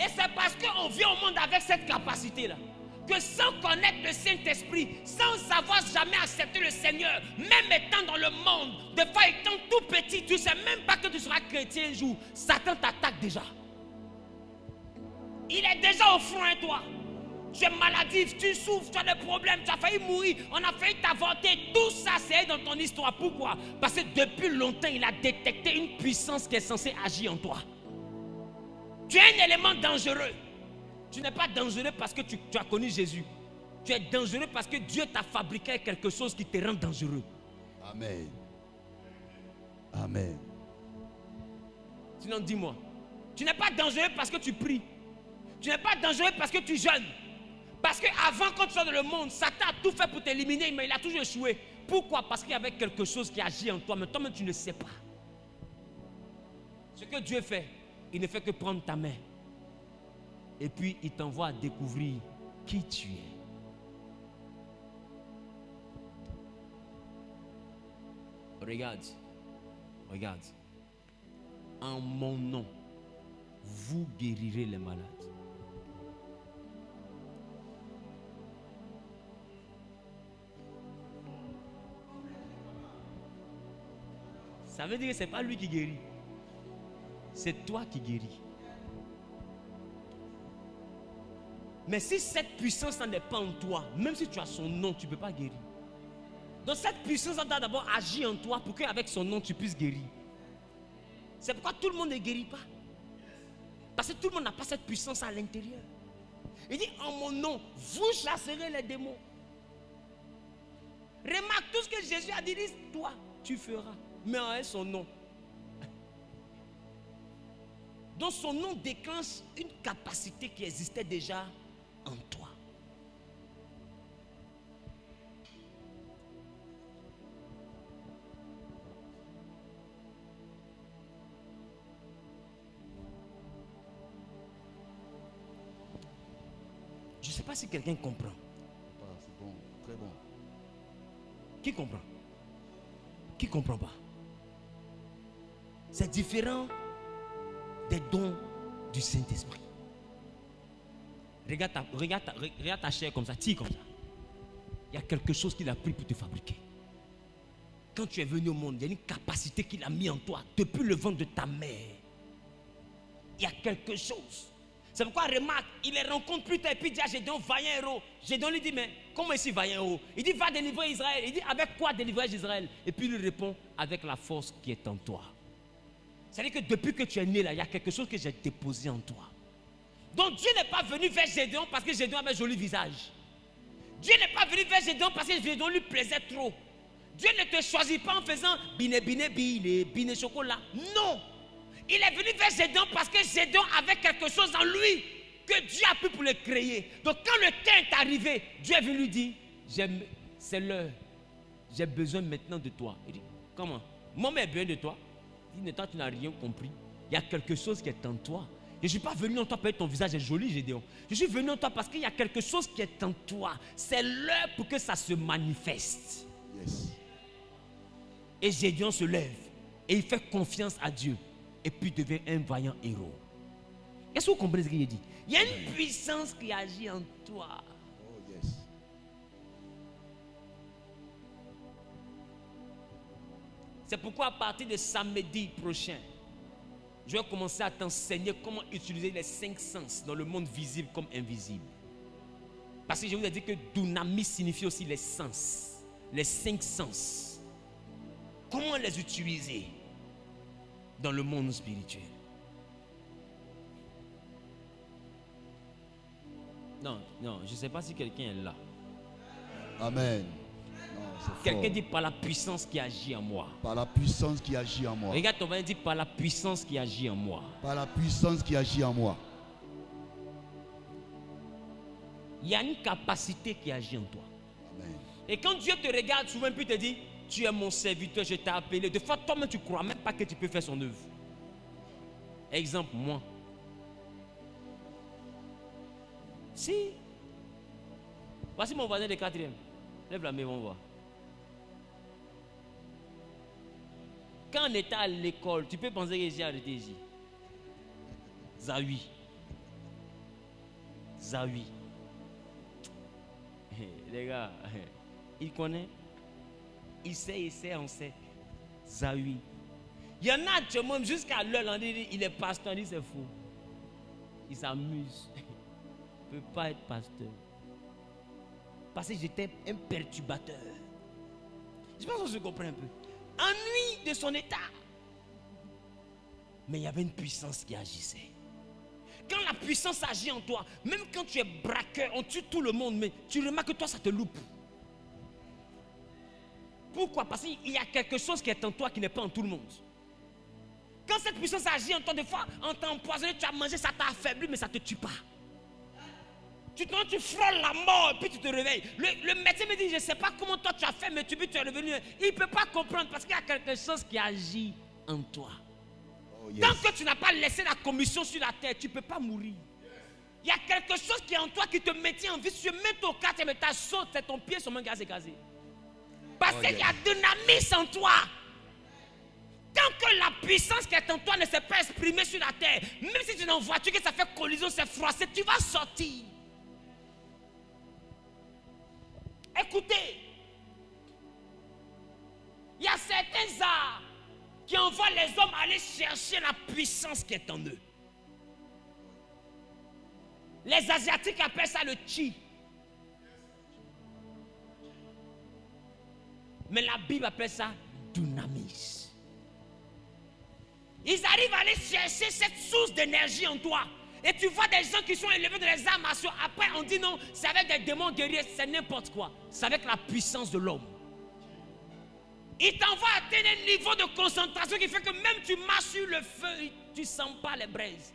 Et c'est parce qu'on vient au monde avec cette capacité-là, que sans connaître le Saint-Esprit, sans avoir jamais accepté le Seigneur, même étant dans le monde, des fois étant tout petit, tu ne sais même pas que tu seras chrétien un jour, Satan t'attaque déjà. Il est déjà au front de toi. Tu es maladif, tu souffres, tu as des problèmes, tu as failli mourir, on a failli t'avorter. Tout ça, c'est dans ton histoire. Pourquoi? Parce que depuis longtemps, il a détecté une puissance qui est censée agir en toi. Tu es un élément dangereux. Tu n'es pas dangereux parce que tu as connu Jésus. Tu es dangereux parce que Dieu t'a fabriqué quelque chose qui te rend dangereux. Amen. Amen. Sinon, dis-moi. Tu n'es pas dangereux parce que tu pries. Tu n'es pas dangereux parce que tu jeûnes. Parce qu'avant, quand tu sois dans le monde, Satan a tout fait pour t'éliminer, mais il a toujours échoué. Pourquoi? Parce qu'il y avait quelque chose qui agit en toi, mais toi-même tu ne sais pas. Ce que Dieu fait, il ne fait que prendre ta main. Et puis il t'envoie à découvrir qui tu es. Regarde, regarde. En mon nom, vous guérirez les malades. Ça veut dire que ce n'est pas lui qui guérit. C'est toi qui guéris. Mais si cette puissance n'est pas en toi, même si tu as son nom, tu ne peux pas guérir. Donc cette puissance doit d'abord agir en toi pour qu'avec son nom, tu puisses guérir. C'est pourquoi tout le monde ne guérit pas. Parce que tout le monde n'a pas cette puissance à l'intérieur. Il dit, en mon nom, vous chasserez les démons. Remarque tout ce que Jésus a dit, toi, tu feras. Mais en son nom. Donc son nom déclenche une capacité qui existait déjà en toi. Je ne sais pas si quelqu'un comprend. C'est bon, très bon. Qui comprend? Qui ne comprend pas? C'est différent des dons du Saint-Esprit. Regarde ta chair comme ça, tire comme ça. Il y a quelque chose qu'il a pris pour te fabriquer. Quand tu es venu au monde, il y a une capacité qu'il a mis en toi depuis le ventre de ta mère. Il y a quelque chose. C'est pourquoi, remarque, il les rencontre plus tard et puis il dit à Gédéon, vaillant héros. Gédéon lui dit, mais comment ici vaillant héros? Il dit, va délivrer Israël. Il dit, avec quoi délivrer Israël? Et puis il lui répond, avec la force qui est en toi. C'est-à-dire que depuis que tu es né là, il y a quelque chose que j'ai déposé en toi. Donc Dieu n'est pas venu vers Gédéon parce que Gédéon avait un joli visage. Dieu n'est pas venu vers Gédéon parce que Gédéon lui plaisait trop. Dieu ne te choisit pas en faisant bine bine bine, bine chocolat. Non. Il est venu vers Gédéon parce que Gédéon avait quelque chose en lui que Dieu a pu pour le créer. Donc quand le temps est arrivé, Dieu est venu lui dire, c'est l'heure. J'ai besoin maintenant de toi. Il dit, comment? Moi, j'ai besoin de toi. Il dit, toi, tu n'as rien compris. Il y a quelque chose qui est en toi. Je ne suis pas venu en toi parce que ton visage est joli, Gédéon. Je suis venu en toi parce qu'il y a quelque chose qui est en toi. C'est l'heure pour que ça se manifeste. Yes. Et Gédéon se lève. Et il fait confiance à Dieu. Et puis devient un vaillant héros. Est-ce que vous comprenez ce qu'il dit? Il y a une puissance qui agit en toi. Oh yes. C'est pourquoi à partir de samedi prochain, je vais commencer à t'enseigner comment utiliser les 5 sens dans le monde visible comme invisible. Parce que je vous ai dit que dunamis signifie aussi les sens. Les 5 sens. Comment les utiliser dans le monde spirituel? Non, je ne sais pas si quelqu'un est là. Amen. Quelqu'un dit par la puissance qui agit en moi. Par la puissance qui agit en moi. Regarde ton voisin, dit par la puissance qui agit en moi. Par la puissance qui agit en moi. Il y a une capacité qui agit en toi. Amen. Et quand Dieu te regarde souvent puis te dit, tu es mon serviteur, je t'ai appelé. De fois, toi-même, tu ne crois même pas que tu peux faire son œuvre. Exemple, moi. Si. Voici mon voisin de 4e. Lève la main, on voit. Quand on était à l'école, tu peux penser que j'ai arrêté ici. Zawi. Zawi. Les gars, il connaît. Il sait, on sait. Zawi. Il y en a qui même jusqu'à l'heure, on dit il est pasteur, on dit c'est faux. Il s'amuse. Il ne peut pas être pasteur. Parce que j'étais un perturbateur. Je pense que je comprends un peu. Ennui de son état. Mais il y avait une puissance qui agissait. Quand la puissance agit en toi, même quand tu es braqueur, on tue tout le monde, mais tu remarques que toi, ça te loupe. Pourquoi? Parce qu'il y a quelque chose qui est en toi qui n'est pas en tout le monde. Quand cette puissance agit en toi, des fois, on t'a empoisonné, tu as mangé, ça t'a affaibli, mais ça ne te tue pas. Tu frôles la mort et puis tu te réveilles. Le médecin me dit, je ne sais pas comment toi tu as fait, mais tu es revenu. Il ne peut pas comprendre parce qu'il y a quelque chose qui agit en toi. Oh, yes. Tant que tu n'as pas laissé la commission sur la terre, tu ne peux pas mourir. Il y a quelque chose qui est en toi qui te maintient en vie. Si tu mets au quartier, mais tu sautes, c'est ton pied sur mon gaz écrasé. Parce qu'il y a dynamisme en toi. Tant que la puissance qui est en toi ne s'est pas exprimée sur la terre, même si tu es en voiture, que ça fait collision, c'est froissé, tu vas sortir. Écoutez, il y a certains arts qui envoient les hommes aller chercher la puissance qui est en eux. Les Asiatiques appellent ça le chi. Mais la Bible appelle ça dunamis. Ils arrivent à aller chercher cette source d'énergie en toi. Et tu vois des gens qui sont élevés dans les arts martiaux. Après, on dit non, c'est avec des démons guerriers, c'est n'importe quoi. C'est avec la puissance de l'homme. Il t'envoie atteindre un niveau de concentration qui fait que même tu marches sur le feu, tu ne sens pas les braises.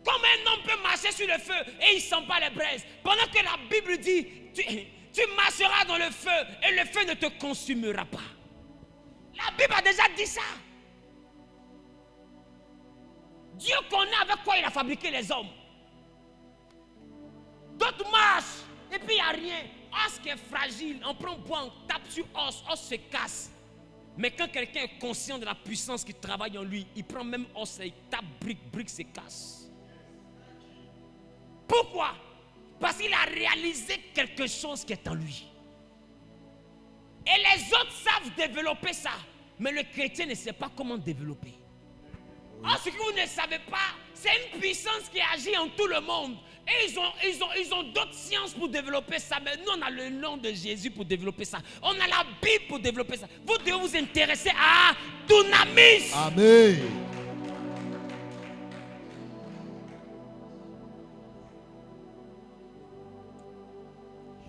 Comme un homme peut marcher sur le feu et il ne sent pas les braises. Pendant que la Bible dit, tu marcheras dans le feu et le feu ne te consumera pas. La Bible a déjà dit ça. Dieu connaît avec quoi il a fabriqué les hommes. D'autres marchent et puis il n'y a rien. Os qui est fragile, on prend bois, on tape sur os se casse. Mais quand quelqu'un est conscient de la puissance qui travaille en lui, il prend même os et il tape brique se casse. Pourquoi? Parce qu'il a réalisé quelque chose qui est en lui. Et les autres savent développer ça. Mais le chrétien ne sait pas comment développer. Ah, ce que vous ne savez pas, c'est une puissance qui agit en tout le monde. Et ils ont d'autres sciences pour développer ça. Mais nous, on a le nom de Jésus pour développer ça. On a la Bible pour développer ça. Vous devez vous intéresser à dunamis. Amen.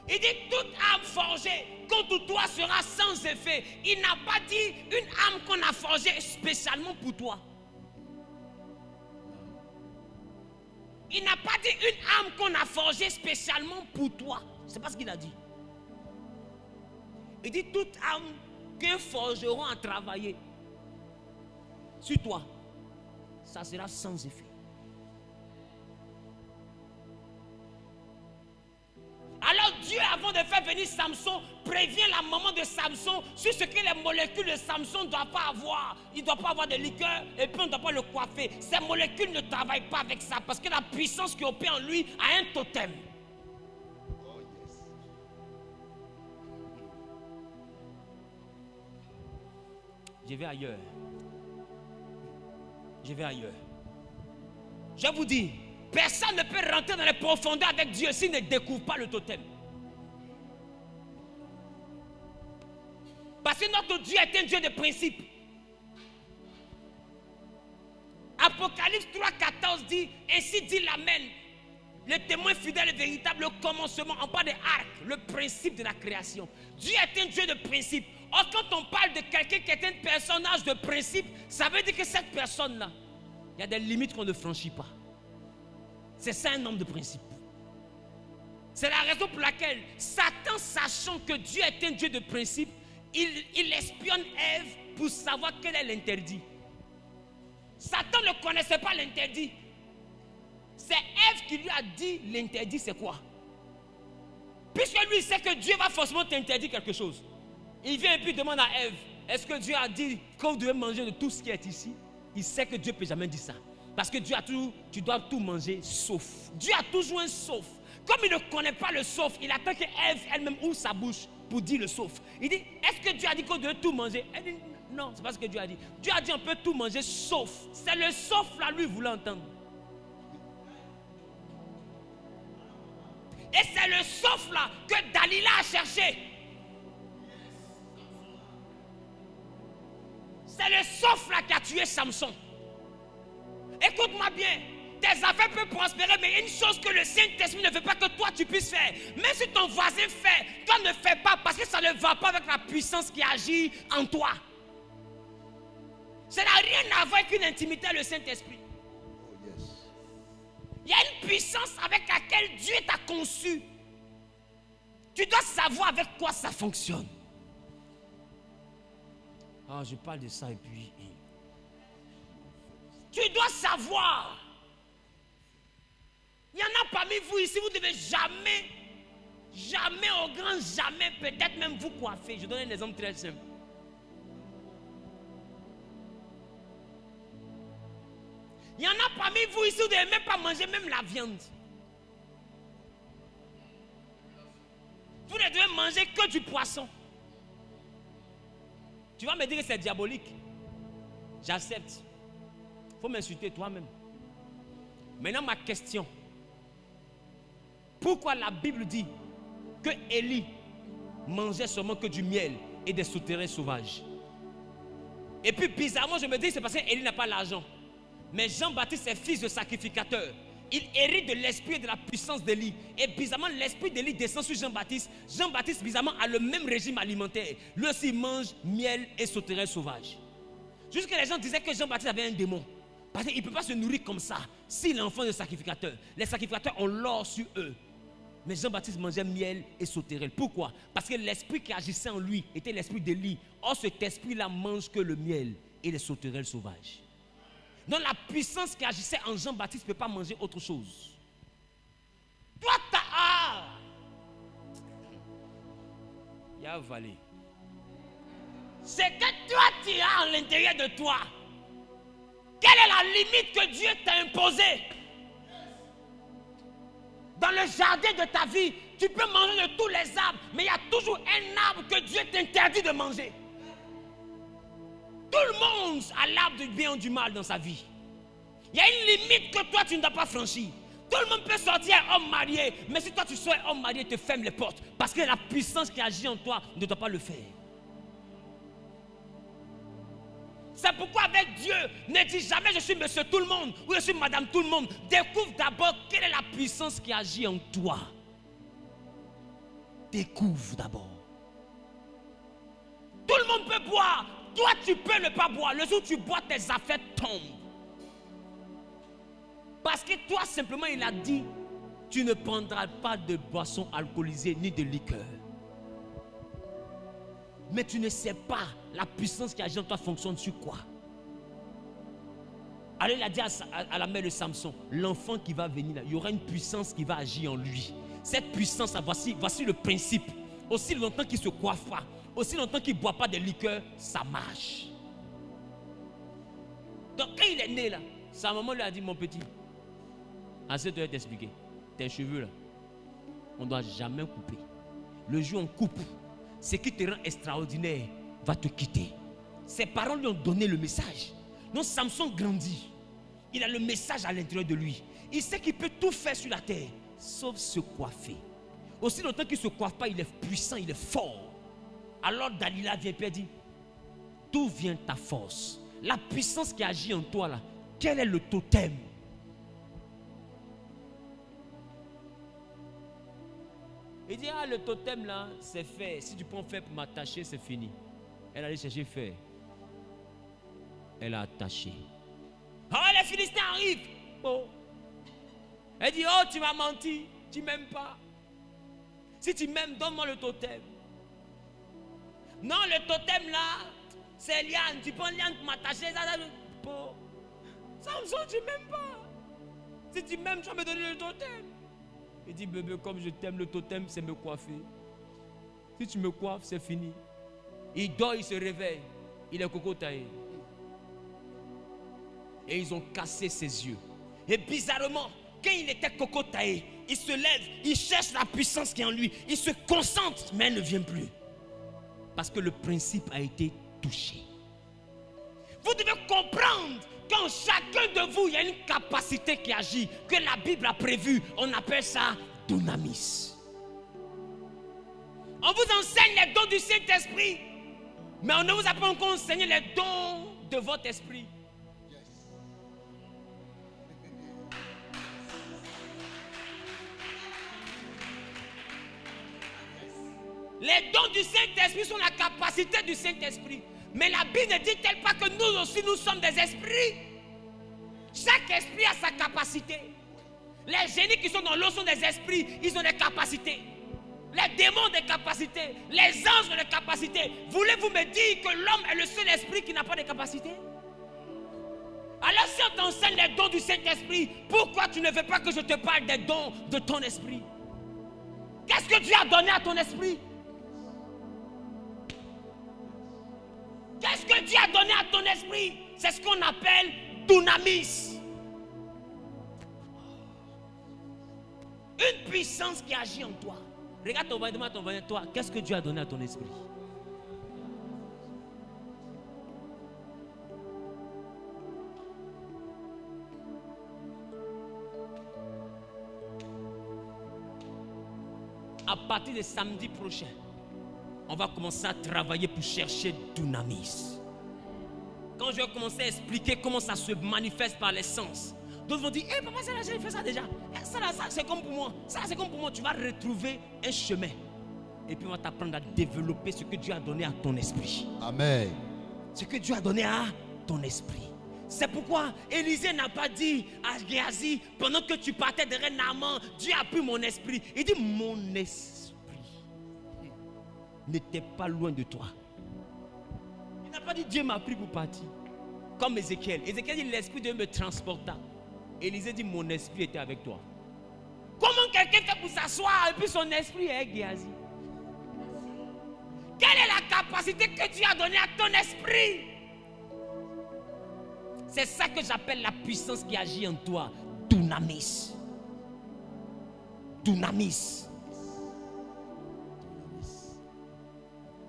Il dit toute âme forgée contre toi sera sans effet. Il n'a pas dit une âme qu'on a forgée spécialement pour toi. Il n'a pas dit une âme qu'on a forgée spécialement pour toi. C'est pas ce qu'il a dit. Il dit toute âme qu'un forgeron a travaillé sur toi, ça sera sans effet. Alors Dieu, avant de faire venir Samson, prévient la maman de Samson sur ce que les molécules de Samson ne doivent pas avoir. Il ne doit pas avoir de liqueur et puis on ne doit pas le coiffer. Ces molécules ne travaillent pas avec ça parce que la puissance qui opère en lui a un totem. Oh yes. Je vais ailleurs. Je vais ailleurs. Je vous dis, personne ne peut rentrer dans les profondeurs avec Dieu s'il ne découvre pas le totem. Parce que notre Dieu est un Dieu de principe. Apocalypse 3,14 dit, ainsi dit l'Amen, le témoin fidèle et véritable, le commencement, on parle de arc, le principe de la création. Dieu est un Dieu de principe. Or, quand on parle de quelqu'un qui est un personnage de principe, ça veut dire que cette personne-là, il y a des limites qu'on ne franchit pas. C'est ça un homme de principe. C'est la raison pour laquelle Satan, sachant que Dieu est un Dieu de principe, il espionne Ève pour savoir quel est l'interdit. Satan ne connaissait pas l'interdit. C'est Ève qui lui a dit l'interdit c'est quoi. Puisque lui il sait que Dieu va forcément t'interdire quelque chose. Il vient et puis demande à Ève, est-ce que Dieu a dit que vous devez manger de tout ce qui est ici? Il sait que Dieu ne peut jamais dire ça. Parce que Dieu a toujours, tu dois tout manger sauf. Dieu a toujours un sauf. Comme il ne connaît pas le sauf, il attend que Ève elle-même ouvre sa bouche pour dire le sauf. Il dit, est-ce que Dieu a dit qu'on devait tout manger? Elle dit, non, c'est pas ce que Dieu a dit. Dieu a dit on peut tout manger sauf. C'est le sauf là lui voulait entendre. Et c'est le sauf là que Dalila a cherché. C'est le sauf là qui a tué Samson. Écoute-moi bien. tes affaires peuvent prospérer, mais il y a une chose que le Saint-Esprit ne veut pas que toi tu puisses faire. Même si ton voisin fait, toi ne fais pas parce que ça ne va pas avec la puissance qui agit en toi. Ça n'a rien à voir avec une intimité avec le Saint-Esprit. Il y a une puissance avec laquelle Dieu t'a conçu. Tu dois savoir avec quoi ça fonctionne. Ah, je parle de ça et puis... Tu dois savoir. Il y en a parmi vous ici, vous ne devez jamais, jamais au grand jamais, peut-être même vous coiffer. Je donne un exemple très simple. Il y en a parmi vous ici, vous ne devez même pas manger même la viande. Vous ne devez manger que du poisson. Tu vas me dire que c'est diabolique. J'accepte. Il faut m'insulter toi-même. Maintenant, ma question. Pourquoi la Bible dit que Élie mangeait seulement que du miel et des souterrains sauvages? Et puis bizarrement, je me dis c'est parce qu'Élie n'a pas l'argent. Mais Jean-Baptiste est fils de sacrificateur. Il hérite de l'esprit et de la puissance d'Élie. Et bizarrement, l'esprit d'Élie descend sur Jean-Baptiste. Jean-Baptiste, bizarrement, a le même régime alimentaire. Lui aussi mange miel et sauterelles sauvages. Jusque les gens disaient que Jean-Baptiste avait un démon. Parce qu'il ne peut pas se nourrir comme ça. S'il est enfant de sacrificateur, les sacrificateurs ont l'or sur eux. Mais Jean-Baptiste mangeait miel et sauterelles. Pourquoi? Parce que l'esprit qui agissait en lui était l'esprit d'Élie. Or, cet esprit-là mange que le miel et les sauterelles sauvages. Donc la puissance qui agissait en Jean-Baptiste ne peut pas manger autre chose. Toi, tu as... Il y a avalé. C'est que toi, tu as à l'intérieur de toi. Quelle est la limite que Dieu t'a imposée? Dans le jardin de ta vie, tu peux manger de tous les arbres, mais il y a toujours un arbre que Dieu t'interdit de manger. Tout le monde a l'arbre du bien ou du mal dans sa vie. Il y a une limite que toi tu ne dois pas franchir. Tout le monde peut sortir un homme marié, mais si toi tu sois un homme marié, te ferme les portes. Parce que la puissance qui agit en toi ne doit pas le faire. C'est pourquoi avec Dieu, ne dis jamais je suis monsieur tout le monde ou je suis madame tout le monde. Découvre d'abord quelle est la puissance qui agit en toi. Découvre d'abord. Tout le monde peut boire. Toi, tu peux ne pas boire. Le jour où tu bois, tes affaires tombent. Parce que toi, simplement, il a dit, tu ne prendras pas de boissons alcoolisées ni de liqueur. Mais tu ne sais pas la puissance qui agit en toi fonctionne sur quoi. Alors il a dit à la mère de Samson, l'enfant qui va venir là, il y aura une puissance qui va agir en lui. Cette puissance, voici le principe. Aussi longtemps qu'il ne se coiffe pas, aussi longtemps qu'il ne boit pas de liqueur, ça marche. Donc quand il est né là, sa maman lui a dit, mon petit, assez de t'expliquer, tes cheveux là, on ne doit jamais couper. Le jour où on coupe, ce qui te rend extraordinaire va te quitter. Ses parents lui ont donné le message. Donc Samson grandit. Il a le message à l'intérieur de lui. Il sait qu'il peut tout faire sur la terre, sauf se coiffer. Aussi longtemps qu'il ne se coiffe pas, il est puissant, il est fort. Alors Dalila vient et dit, d'où vient ta force? La puissance qui agit en toi là, quel est le totem? Il dit, ah le totem là, c'est fait. Si tu prends fer pour m'attacher, c'est fini. Elle allait chercher fer. Elle a attaché. Ah, les Philistins arrivent. Oh. Elle dit, oh tu m'as menti, tu ne m'aimes pas. Si tu m'aimes, donne-moi le totem. Non, le totem là, c'est liane. Tu prends liane pour m'attacher. Samson, tu ne m'aimes pas. Si tu m'aimes, tu vas me donner le totem. Il dit, bébé, comme je t'aime, le totem, c'est me coiffer. Si tu me coiffes, c'est fini. Il dort, il se réveille. Il est coco taillé. Et ils ont cassé ses yeux. Et bizarrement, quand il était coco taillé, il se lève, il cherche la puissance qui est en lui. Il se concentre, mais elle ne vient plus. Parce que le principe a été touché. Vous devez comprendre qu'en chacun de vous, il y a une capacité qui agit, que la Bible a prévue. On appelle ça dunamis. On vous enseigne les dons du Saint-Esprit, mais on ne vous a pas encore enseigné les dons de votre esprit. Les dons du Saint-Esprit sont la capacité du Saint-Esprit. Mais la Bible ne dit-elle pas que nous aussi, nous sommes des esprits? Chaque esprit a sa capacité. Les génies qui sont dans l'eau sont des esprits, ils ont des capacités. Les démons ont des capacités. Les anges ont des capacités. Voulez-vous me dire que l'homme est le seul esprit qui n'a pas de capacité? Alors si on t'enseigne les dons du Saint-Esprit, pourquoi tu ne veux pas que je te parle des dons de ton esprit? Qu'est-ce que Dieu a donné à ton esprit? Qu'est-ce que Dieu a donné à ton esprit? C'est ce qu'on appelle dunamis. Une puissance qui agit en toi. Regarde ton voisin, demande à ton voisin, toi, qu'est-ce que Dieu a donné à ton esprit? À partir de samedi prochain, on va commencer à travailler pour chercher dunamis. Quand je vais commencer à expliquer comment ça se manifeste par les sens, d'autres vont dire, hé papa, ça là, j'ai fait ça déjà. Ça là, ça c'est comme pour moi. Ça c'est comme pour moi. Tu vas retrouver un chemin. Et puis on va t'apprendre à développer ce que Dieu a donné à ton esprit. Amen. Ce que Dieu a donné à ton esprit. C'est pourquoi Élisée n'a pas dit à Géasi, pendant que tu partais derrière Naaman, Dieu a pris mon esprit. Il dit, mon esprit n'était pas loin de toi. Il n'a pas dit, Dieu m'a pris pour partir. Comme Ézéchiel. Ézéchiel dit, l'esprit de Dieu me transporta. Élisée dit, mon esprit était avec toi. Comment quelqu'un fait pour s'asseoir et puis son esprit est Géasi? Quelle est la capacité que Dieu a donnée à ton esprit? C'est ça que j'appelle la puissance qui agit en toi. Dunamis. Dunamis.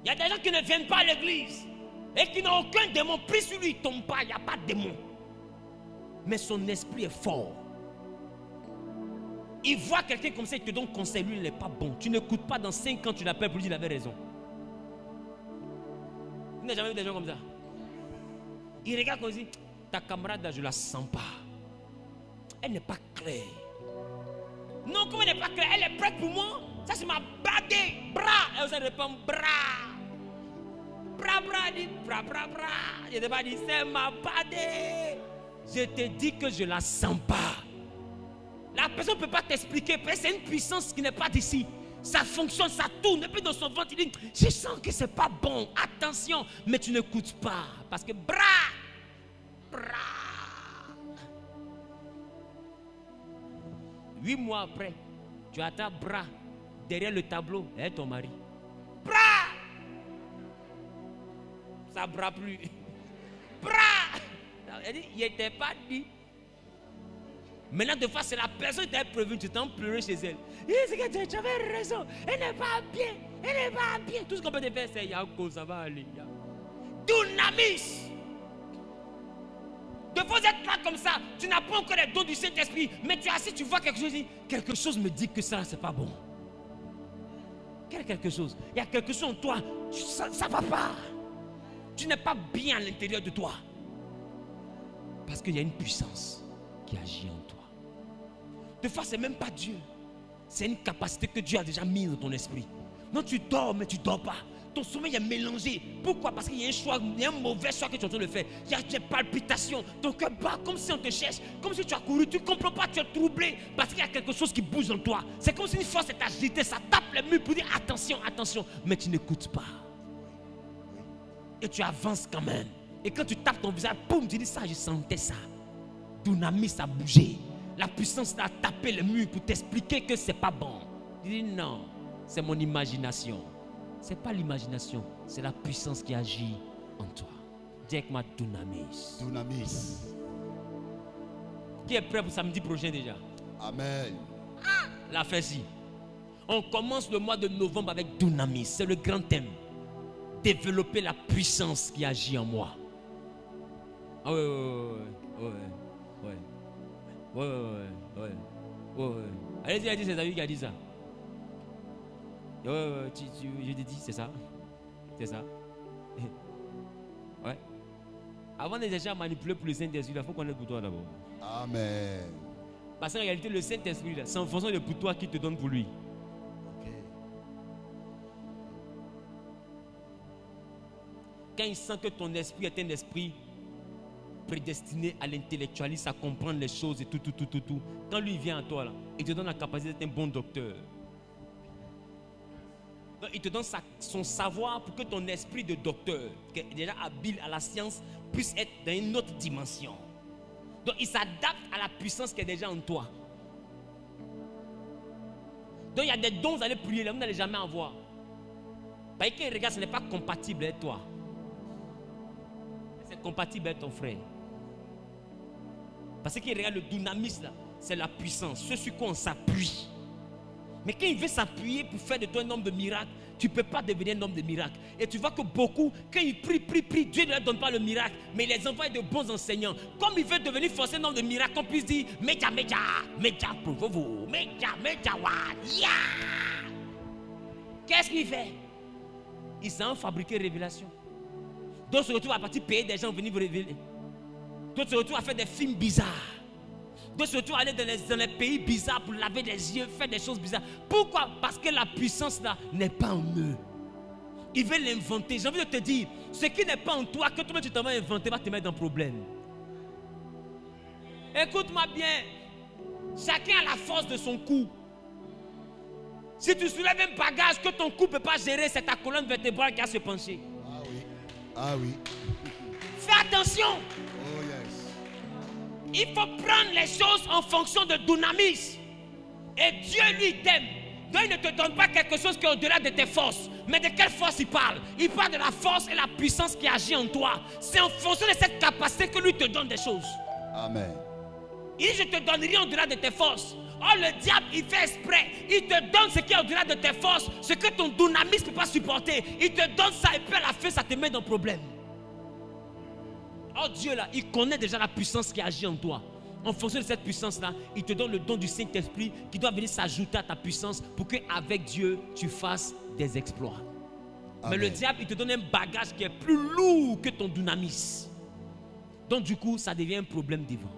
Il y a des gens qui ne viennent pas à l'église et qui n'ont aucun démon pris sur lui. Il ne tombe pas, il n'y a pas de démon. Mais son esprit est fort. Il voit quelqu'un comme ça, il te donne conseil. Lui, il n'est pas bon. Tu n'écoutes pas, dans 5 ans, tu l'appelles pour lui dire qu'il avait raison. Vous n'avez jamais vu des gens comme ça? Il regarde comme si ta camarade là, je ne la sens pas. Elle n'est pas claire. Non, comme elle n'est pas claire, elle est prête pour moi. Ça, c'est ma baguette. Bras. Elle vous répond bras. Bras, bras, dit bras, bras, bras. Je t'ai pas dit, c'est ma baguette. Je te dis que je ne la sens pas. La personne ne peut pas t'expliquer. C'est une puissance qui n'est pas d'ici. Ça fonctionne, ça tourne. Et puis dans son ventre, il dit, je sens que ce n'est pas bon. Attention. Mais tu n'écoutes pas. Parce que bras. 8 mois après, tu as ta bras derrière le tableau. Et ton mari. Bras. Ça bras plus. Bras. Il n'était pas dit. Maintenant, de fois, c'est la personne qui t'a prévenu, tu t'en pleurais chez elle. C'est que tu avais raison. Elle n'est pas bien. Elle n'est pas bien. Tout ce qu'on peut te faire, c'est Yako, ça va aller. Dunamis. De fois être là comme ça, tu n'as pas encore les dons du Saint-Esprit, mais tu es assis, tu vois quelque chose, quelque chose me dit que ça, c'est pas bon. Quel quelque chose? Il y a quelque chose en toi, ça ne va pas. Tu n'es pas bien à l'intérieur de toi. Parce qu'il y a une puissance qui agit en toi. De fois, ce n'est même pas Dieu. C'est une capacité que Dieu a déjà mise dans ton esprit. Non, tu dors, mais tu ne dors pas. Ton sommeil est mélangé. Pourquoi? Parce qu'il y a un choix, il y a un mauvais choix que tu es en train de faire. Il y a des palpitations. Ton cœur bat comme si on te cherche. Comme si tu as couru. Tu ne comprends pas, tu es troublé. Parce qu'il y a quelque chose qui bouge en toi. C'est comme si une force est agitée. Ça tape les murs pour dire attention, attention. Mais tu n'écoutes pas. Et tu avances quand même. Et quand tu tapes ton visage, boum, tu dis ça, je sentais ça. Dunamis a bougé. La puissance a tapé les murs pour t'expliquer que c'est pas bon. Tu dis non, c'est mon imagination. Ce n'est pas l'imagination, c'est la puissance qui agit en toi. Dis avec moi dunamis. Dunamis. Qui est prêt pour samedi prochain déjà? Amen. La fête-ci. On commence le mois de novembre avec dunamis. C'est le grand thème. Développer la puissance qui agit en moi. Ah ouais. Allez-y, allez-y, c'est David qui a dit ça. Je te dis, c'est ça. C'est ça. Ouais. Avant de chercher à manipuler pour le Saint-Esprit, il faut connaître pour toi d'abord. Amen. Parce qu'en réalité, le Saint-Esprit, c'est en fonction de pour toi qui te donne pour lui. Quand il sent que ton esprit est un esprit prédestiné à l'intellectualisme, à comprendre les choses et tout. Quand lui vient à toi, là, il te donne la capacité d'être un bon docteur. Donc, il te donne son savoir pour que ton esprit de docteur, qui est déjà habile à la science, puisse être dans une autre dimension. Donc, il s'adapte à la puissance qui est déjà en toi. Donc, il y a des dons, vous allez prier, là, vous n'allez jamais en voir. Parce qu'il regarde, ce n'est pas compatible avec toi. C'est compatible avec ton frère. Parce qu'il regarde le dynamisme, là, c'est la puissance, ce sur quoi on s'appuie. Mais quand il veut s'appuyer pour faire de toi un homme de miracle, tu ne peux pas devenir un homme de miracle. Et tu vois que beaucoup, quand ils prient, Dieu ne leur donne pas le miracle, mais il les envoie de bons enseignants. Comme il veut devenir forcément un homme de miracle, on puisse dire Meja, provovo, Meja, ya. Qu'est-ce qu'il fait? Il s'en fabriquer révélation. D'autres se retrouvent à partir payer des gens venir vous révéler. D'autres se retrouvent à faire des films bizarres. D'autres se retrouvent à aller dans les pays bizarres pour laver les yeux, faire des choses bizarres. Pourquoi? Parce que la puissance là n'est pas en eux. Ils veulent l'inventer. J'ai envie de te dire, ce qui n'est pas en toi, que toi tu t'en vas inventer, va te mettre dans le problème. Écoute-moi bien. Chacun a la force de son cou. Si tu soulèves un bagage que ton cou ne peut pas gérer, c'est ta colonne vertébrale qui a se pencher. Ah oui. Ah oui. Fais attention. Oh yes. Il faut prendre les choses en fonction de dynamisme. Et Dieu lui t'aime. Donc il ne te donne pas quelque chose qui est au-delà de tes forces. Mais de quelle force il parle? Il parle de la force et la puissance qui agit en toi. C'est en fonction de cette capacité que lui te donne des choses. Amen. Il dit je te donne rien au-delà de tes forces. Oh, le diable, il fait exprès. Il te donne ce qui est au-delà de tes forces, ce que ton dynamisme ne peut pas supporter. Il te donne ça et puis à la fin, ça te met dans le problème. Oh, Dieu, là, il connaît déjà la puissance qui agit en toi. En fonction de cette puissance-là, il te donne le don du Saint-Esprit qui doit venir s'ajouter à ta puissance pour qu'avec Dieu, tu fasses des exploits. Amen. Mais le diable, il te donne un bagage qui est plus lourd que ton dynamisme. Donc, du coup, ça devient un problème devant.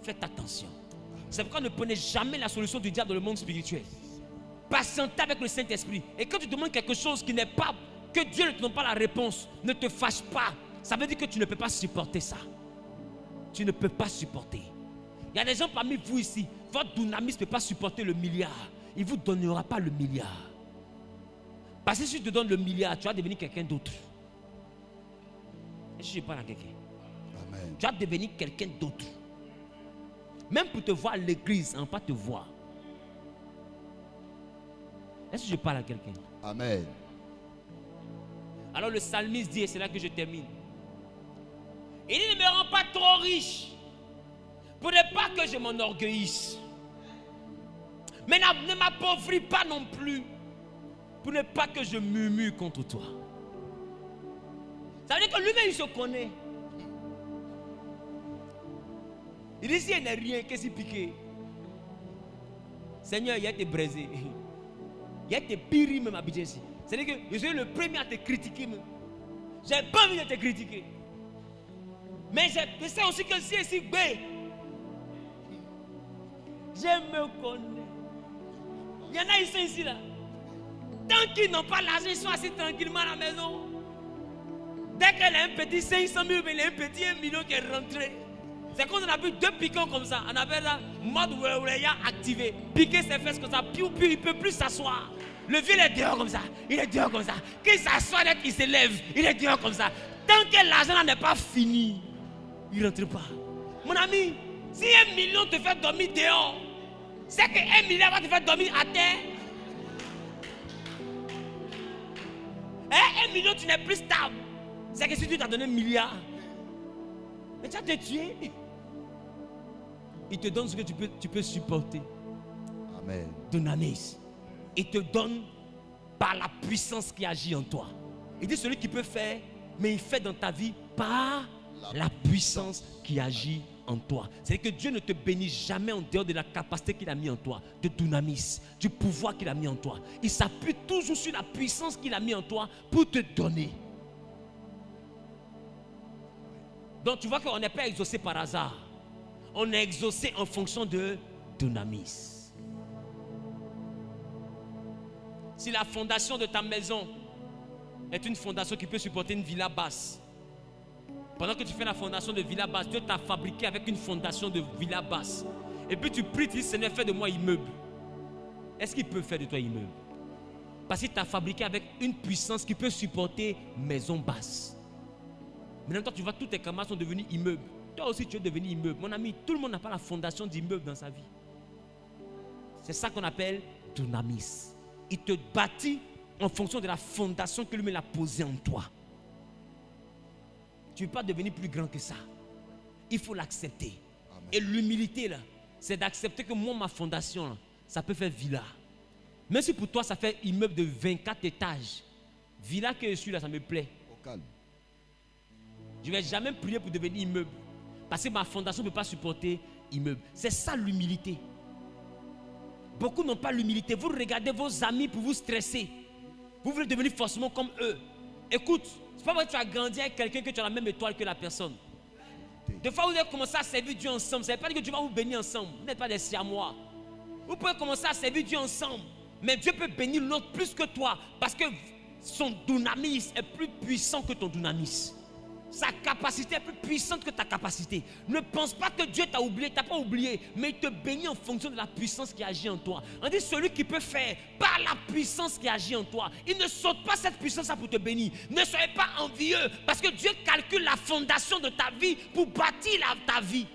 Faites attention. C'est pourquoi ne prenez jamais la solution du diable dans le monde spirituel. Patientez avec le Saint-Esprit. Et quand tu demandes quelque chose qui n'est pas, que Dieu ne te donne pas la réponse, ne te fâche pas. Ça veut dire que tu ne peux pas supporter ça. Tu ne peux pas supporter. Il y a des gens parmi vous ici, votre dynamisme ne peut pas supporter le milliard. Il ne vous donnera pas le milliard. Parce que si je te donne le milliard, tu vas devenir quelqu'un d'autre. Et si je parle à quelqu'un, Amen. Tu vas devenir quelqu'un d'autre. Même pour te voir à l'église, on ne va pas te voir. Est-ce que je parle à quelqu'un? Amen. Alors le psalmiste dit, et c'est là que je termine. Il ne me rend pas trop riche pour ne pas que je m'enorgueillisse. Mais ne m'appauvris pas non plus pour ne pas que je murmure contre toi. Ça veut dire que lui-même il se connaît. Il dit s'il n'est rien, qu'est-ce qu'il pique? Seigneur, il y a été brisé. Il y a été pire même à ici. C'est-à-dire que je suis le premier à te critiquer. J'ai pas envie de te critiquer. Mais je sais aussi que si ici, je me connais. Il y en a ici là. Tant qu'ils n'ont pas l'argent, ils sont assis tranquillement à la maison. Dès qu'elle a un petit 500 000, il y a un petit 1 million qui est rentré. C'est quand on a vu 2 piquants comme ça. On avait là, mode Wewleya activé. Piquer ses fesses comme ça. Puis il ne peut plus s'asseoir. Le vieux il est dehors comme ça. Il est dehors comme ça. Quand il s'assoit, il se lève. Il est dehors comme ça. Tant que l'argent n'est pas fini, il ne rentre pas. Mon ami, si 1 million te fait dormir dehors, c'est que 1 milliard va te faire dormir à terre. 1 million, tu n'es plus stable. C'est que si tu t'as donné 1 milliard, mais tu vas te tuer. Il te donne ce que tu peux supporter. Amen. Dynamisme. Il te donne par la puissance qui agit en toi. Il dit celui qui peut faire, mais il fait dans ta vie par la puissance qui agit en toi. C'est-à-dire que Dieu ne te bénit jamais en dehors de la capacité qu'il a mis en toi, de dynamisme, du pouvoir qu'il a mis en toi. Il s'appuie toujours sur la puissance qu'il a mis en toi pour te donner. Donc tu vois qu'on n'est pas exaucé par hasard. On est exaucé en fonction de dynamisme. Si la fondation de ta maison est une fondation qui peut supporter une villa basse. Pendant que tu fais la fondation de villa basse, Dieu t'a fabriqué avec une fondation de villa basse. Et puis tu pries, tu dis, Seigneur, fais de moi immeuble. Est-ce qu'il peut faire de toi immeuble? Parce qu'il t'a fabriqué avec une puissance qui peut supporter maison basse. Maintenant, toi, tu vois, tous tes camarades sont devenus immeubles. Toi aussi, tu es devenu immeuble. Mon ami, tout le monde n'a pas la fondation d'immeuble dans sa vie. C'est ça qu'on appelle dunamis. Il te bâtit en fonction de la fondation que lui-même a posée en toi. Tu ne peux pas devenir plus grand que ça. Il faut l'accepter. Et l'humilité, là, c'est d'accepter que moi, ma fondation, là, ça peut faire villa. Même si pour toi, ça fait immeuble de 24 étages. Villa que je suis là, ça me plaît. Au calme. Je ne vais jamais prier pour devenir immeuble. Parce que ma fondation ne peut pas supporter immeuble. C'est ça l'humilité. Beaucoup n'ont pas l'humilité. Vous regardez vos amis pour vous stresser. Vous voulez devenir forcément comme eux. Écoute, c'est pas parce que tu as grandi avec quelqu'un que tu as la même étoile que la personne. Des fois, vous avez commencé à servir Dieu ensemble. Ça ne veut pas dire que Dieu va vous bénir ensemble. Vous n'êtes pas des siamois. Vous pouvez commencer à servir Dieu ensemble. Mais Dieu peut bénir l'autre plus que toi. Parce que son dunamis est plus puissant que ton dunamis. Sa capacité est plus puissante que ta capacité. Ne pense pas que Dieu t'a oublié, il t'a pas oublié, mais il te bénit en fonction de la puissance qui agit en toi. On dit celui qui peut faire par la puissance qui agit en toi. Il ne saute pas cette puissance pour te bénir. Ne soyez pas envieux parce que Dieu calcule la fondation de ta vie pour bâtir ta vie.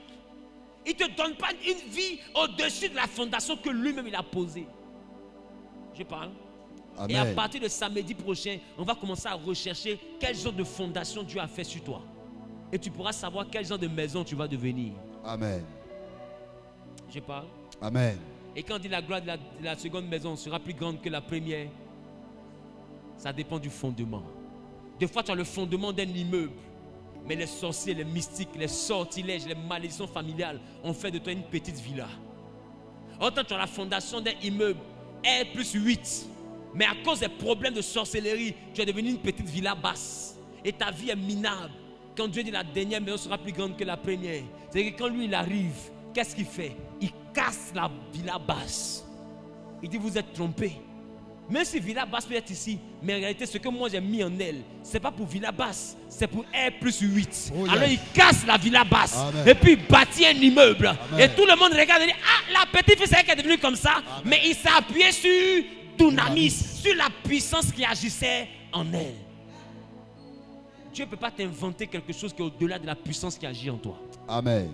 Il ne te donne pas une vie au-dessus de la fondation que lui-même il a posée. Je parle. Amen. Et à partir de samedi prochain, on va commencer à rechercher quel genre de fondation Dieu a fait sur toi. Et tu pourras savoir quel genre de maison tu vas devenir. Amen. Je parle. Amen. Et quand on dit la gloire de la seconde maison sera plus grande que la première, ça dépend du fondement. Des fois, tu as le fondement d'un immeuble, mais les sorciers, les mystiques, les sortilèges, les malédictions familiales ont fait de toi une petite villa. Autant tu as la fondation d'un immeuble, R+8. Mais à cause des problèmes de sorcellerie, tu es devenu une petite villa basse. Et ta vie est minable. Quand Dieu dit la dernière maison sera plus grande que la première, c'est que quand lui il arrive, qu'est-ce qu'il fait? Il casse la villa basse. Il dit vous êtes trompés. Même si villa basse peut être ici, mais en réalité ce que moi j'ai mis en elle, c'est pas pour villa basse, c'est pour R+8. Oh, alors il casse la villa basse. Amen. Et puis il bâtit un immeuble. Amen. Et tout le monde regarde et dit ah la petite fille c'est elle qui est devenue comme ça. Amen. Mais il s'est appuyé sur dunamis, sur la puissance qui agissait en elle. Dieu ne peut pas t'inventer quelque chose qui est au-delà de la puissance qui agit en toi. Amen.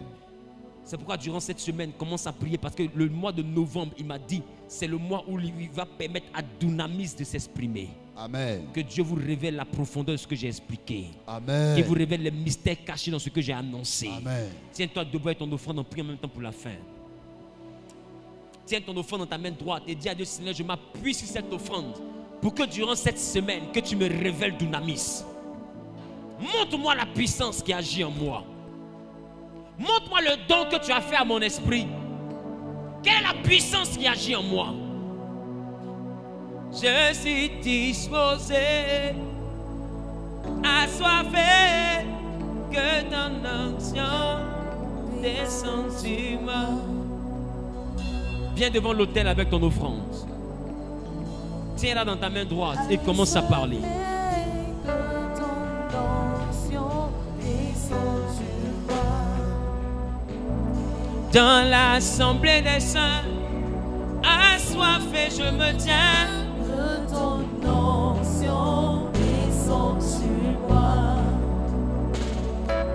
C'est pourquoi durant cette semaine, commence à prier parce que le mois de novembre, il m'a dit, c'est le mois où il va permettre à dunamis de s'exprimer. Amen. Que Dieu vous révèle la profondeur de ce que j'ai expliqué. Amen. Qu'il vous révèle les mystères cachés dans ce que j'ai annoncé. Amen. Tiens-toi debout avec ton offrande, on prie en même temps pour la fin. Tiens ton offrande dans ta main droite et dis à Dieu, Seigneur, je m'appuie sur cette offrande pour que durant cette semaine, que tu me révèles dunamis. Montre-moi la puissance qui agit en moi. Montre-moi le don que tu as fait à mon esprit. Quelle est la puissance qui agit en moi? Je suis disposé, assoiffé, que ton onction descende sur moi. Viens devant l'autel avec ton offrande. Tiens-la dans ta main droite et commence à parler. Dans l'assemblée des saints, assoiffé, je me tiens. Que ton onction descende sur moi.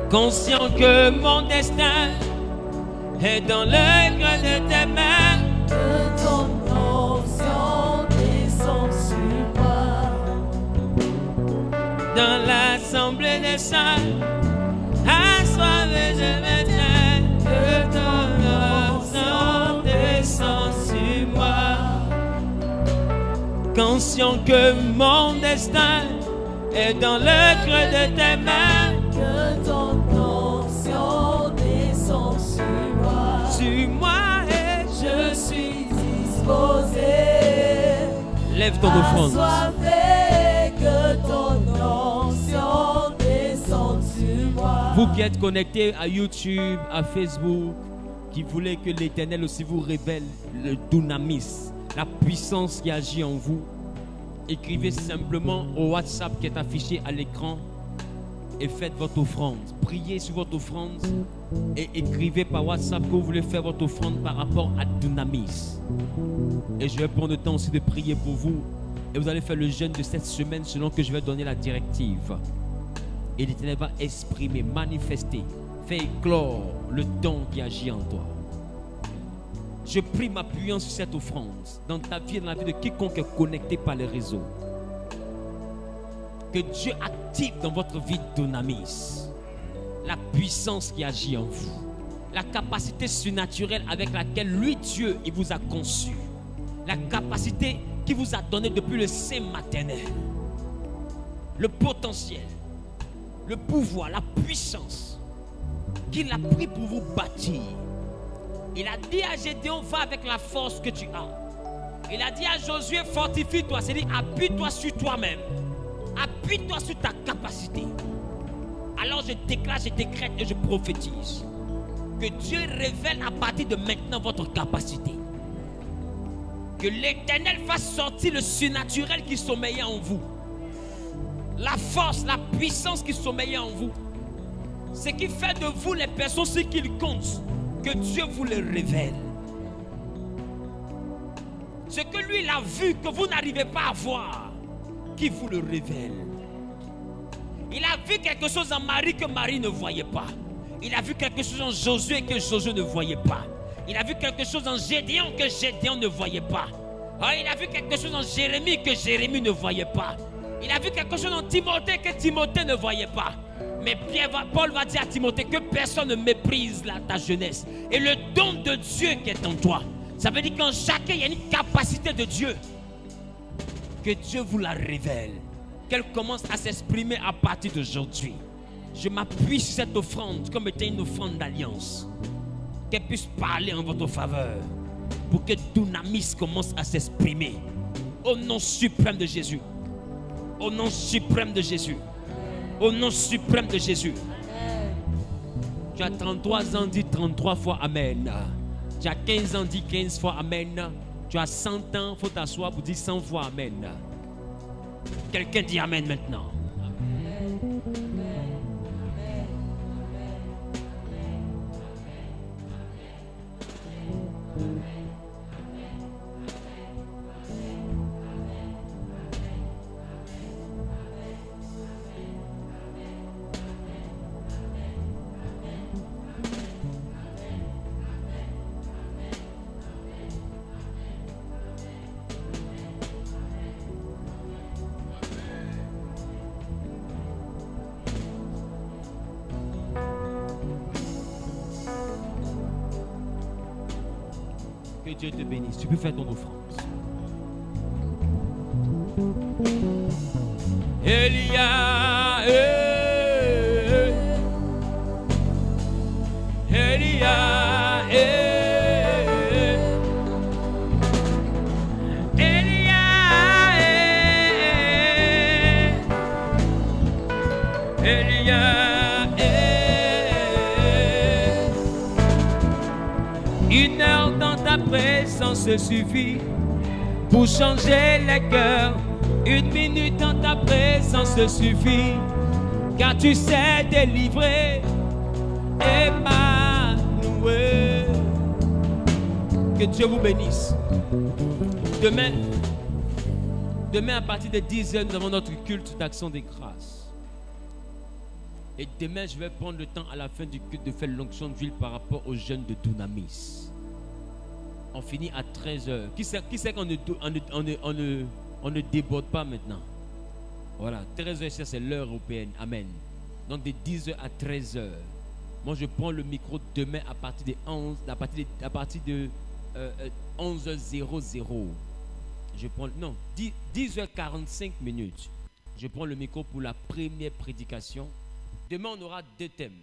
Conscient que mon destin est dans le creux de tes mains. Que ton onction descende sur moi. Dans l'assemblée des saints, assoiffé, je me tiens. Que ton onction descende sur moi. Conscient que mon destin est dans le creux de tes mains. Que ton onction descende sur moi. Sur moi et je suis disposé. Lève ton offrande. Que ton onction descende sur moi. Vous qui êtes connectés à YouTube, à Facebook, qui voulez que l'Éternel aussi vous révèle le dunamis, la puissance qui agit en vous. écrivez simplement au WhatsApp qui est affiché à l'écran et faites votre offrande. Priez sur votre offrande et écrivez par WhatsApp que vous voulez faire votre offrande par rapport à Dunamis. Et je vais prendre le temps aussi de prier pour vous. Et vous allez faire le jeûne de cette semaine selon que je vais donner la directive. Et l'Éternel va exprimer, manifester, faire éclore le don qui agit en toi. Je prie m'appuyant sur cette offrande dans ta vie et dans la vie de quiconque est connecté par les réseaux. Que Dieu active dans votre vie Dunamis la puissance qui agit en vous, la capacité surnaturelle avec laquelle lui, Dieu, il vous a conçu, la capacité qu'il vous a donnée depuis le sein maternel, le potentiel, le pouvoir, la puissance qu'il a pris pour vous bâtir. Il a dit à Gédéon, va avec la force que tu as. Il a dit à Josué, fortifie-toi, c'est-à-dire appuie-toi sur toi-même. Appuie-toi sur ta capacité. Alors je déclare, je décrète et je prophétise que Dieu révèle à partir de maintenant votre capacité. Que l'Éternel fasse sortir le surnaturel qui sommeillait en vous. La force, la puissance qui sommeillait en vous. Ce qui fait de vous les personnes ce qu'il compte. Que Dieu vous le révèle. Ce que lui il a vu que vous n'arrivez pas à voir, qui vous le révèle. Il a vu quelque chose en Marie que Marie ne voyait pas. Il a vu quelque chose en Josué que Josué ne voyait pas. Il a vu quelque chose en Gédéon que Gédéon ne voyait pas. Il a vu quelque chose en Jérémie que Jérémie ne voyait pas. Il a vu quelque chose en Timothée que Timothée ne voyait pas. Mais Paul va dire à Timothée que personne ne méprise ta jeunesse. Et le don de Dieu qui est en toi. Ça veut dire qu'en chacun, il y a une capacité de Dieu. Que Dieu vous la révèle. Qu'elle commence à s'exprimer à partir d'aujourd'hui. Je m'appuie sur cette offrande comme étant une offrande d'alliance. Qu'elle puisse parler en votre faveur. Pour que Dunamis commence à s'exprimer. Au nom suprême de Jésus. Au nom suprême de Jésus. Au nom suprême de Jésus. Tu as 33 ans, dis 33 fois Amen. Tu as 15 ans, dis 15 fois Amen. Tu as 100 ans, il faut t'asseoir pour dire 100 fois Amen. Quelqu'un dit Amen maintenant. Que Dieu te bénisse. Tu peux faire ton offrande. Elia, Elia, Une heure dans ta présence suffit pour changer les cœurs. Une minute dans ta présence suffit, car tu sais délivrer. Emmanuel. Que Dieu vous bénisse. Demain à partir de 10h, nous avons notre culte d'action des grâces. Et demain, je vais prendre le temps à la fin du culte de faire l'onction d'huile par rapport au jeûne de Dunamis. On finit à 13h. Qui sait qu'on ne déborde pas maintenant? Voilà, 13h, c'est l'heure européenne. Amen. Donc de 10h à 13h. Moi, je prends le micro demain à partir de 11h00. Je prends, non, 10h45 minutes. Je prends le micro pour la première prédication. Demain, on aura 2 thèmes.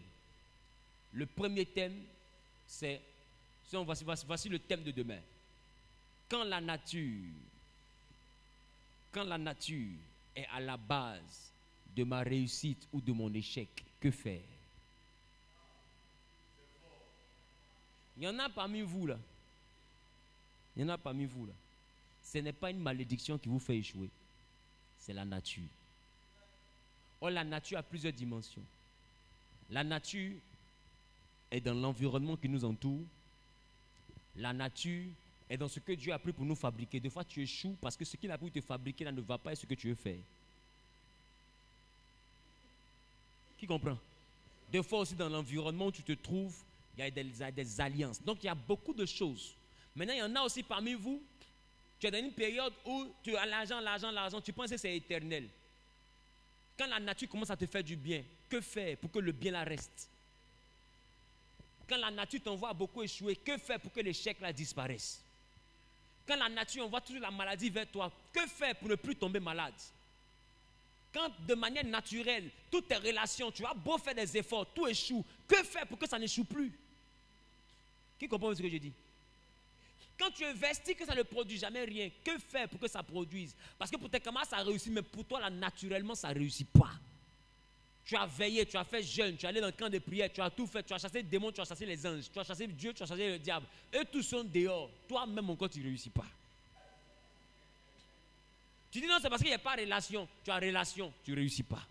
Le premier thème, c'est, voici le thème de demain. Quand la nature est à la base de ma réussite ou de mon échec, que faire? Il y en a parmi vous là. Ce n'est pas une malédiction qui vous fait échouer. c'est la nature. Or, la nature a plusieurs dimensions. La nature est dans l'environnement qui nous entoure. La nature est dans ce que Dieu a pris pour nous fabriquer. Des fois, tu échoues parce que ce qu'il a pris pour te fabriquer là ne va pas être ce que tu veux faire. Qui comprend? Des fois aussi dans l'environnement où tu te trouves, il y a des alliances. Donc, il y a beaucoup de choses. Maintenant, il y en a aussi parmi vous, tu es dans une période où tu as l'argent, tu penses que c'est éternel. Quand la nature commence à te faire du bien, que faire pour que le bien là reste? Quand la nature t'envoie beaucoup échouer, que faire pour que l'échec là disparaisse? Quand la nature envoie toujours la maladie vers toi, que faire pour ne plus tomber malade? Quand de manière naturelle, toutes tes relations, tu as beau faire des efforts, tout échoue, que faire pour que ça n'échoue plus? Qui comprend ce que je dis? Quand tu investis que ça ne produit jamais rien, que faire pour que ça produise? Parce que pour tes camarades ça réussit, mais pour toi là naturellement ça ne réussit pas. Tu as veillé, tu as fait jeûne, tu es allé dans le camp de prière, tu as tout fait, tu as chassé les démons, tu as chassé les anges, tu as chassé Dieu, tu as chassé le diable. Eux tous sont dehors. Toi-même encore tu ne réussis pas. Tu dis non, c'est parce qu'il n'y a pas de relation. Tu as relation, tu ne réussis pas.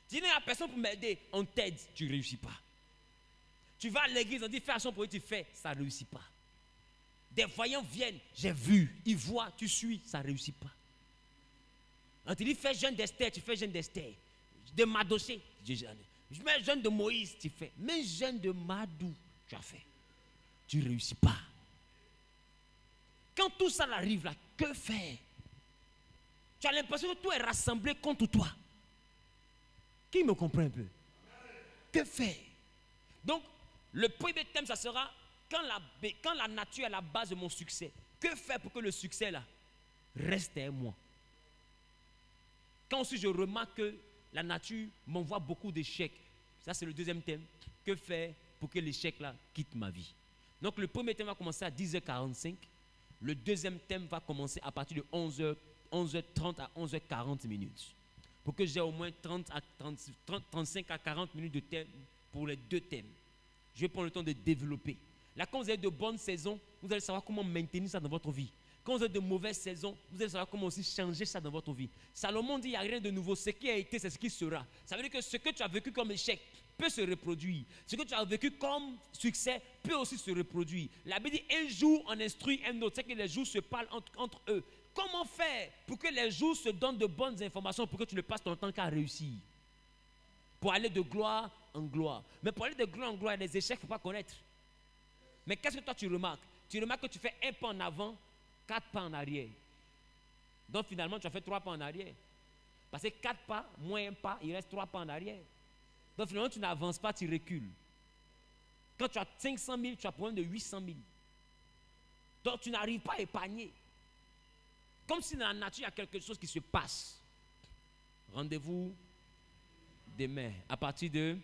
Tu dis non, il n'y a personne pour m'aider, on t'aide, tu ne réussis pas. Tu vas à l'église, on dit fais action pour eux, tu fais, ça ne réussit pas. Des voyants viennent, j'ai vu, ils voient, tu suis, ça ne réussit pas. On te dit fais jeûne d'Esther, tu fais jeûne d'Esther. De Madoché, je mets jeûne de Moïse, tu fais. Mais jeûne de Madou, tu as fait. Tu ne réussis pas. Quand tout ça arrive là, que faire? Tu as l'impression que tout est rassemblé contre toi. Qui me comprend un peu? Que faire? Donc, le premier thème, ça sera quand la nature est la base de mon succès. Que faire pour que le succès là reste à moi? Quand aussi je remarque que la nature m'envoie beaucoup d'échecs, ça c'est le deuxième thème. Que faire pour que l'échec là quitte ma vie? Donc le premier thème va commencer à 10h45. Le deuxième thème va commencer à partir de 11h30 à 11h40 minutes. Pour que j'ai au moins 35 à 40 minutes de thème pour les deux thèmes. Je vais prendre le temps de développer. Là, quand vous avez de bonnes saisons, vous allez savoir comment maintenir ça dans votre vie. Quand vous avez de mauvaises saisons, vous allez savoir comment aussi changer ça dans votre vie. Salomon dit, il n'y a rien de nouveau. Ce qui a été, c'est ce qui sera. Ça veut dire que ce que tu as vécu comme échec peut se reproduire. Ce que tu as vécu comme succès peut aussi se reproduire. La Bible dit, un jour on instruit un autre. C'est que les jours se parlent entre eux. Comment faire pour que les jours se donnent de bonnes informations pour que tu ne passes ton temps qu'à réussir? Pour aller de gloire en gloire. Mais pour aller de gloire en gloire, il y a des échecs qu'il ne faut pas connaître. Mais qu'est-ce que toi tu remarques? Tu remarques que tu fais un pas en avant, 4 pas en arrière. Donc finalement, tu as fait 3 pas en arrière. Parce que 4 pas, moins un pas, il reste 3 pas en arrière. Donc finalement, tu n'avances pas, tu recules. Quand tu as 500 000, tu as problème de 800 000. Donc tu n'arrives pas à épargner. Comme si dans la nature, il y a quelque chose qui se passe. Rendez-vous demain, à partir de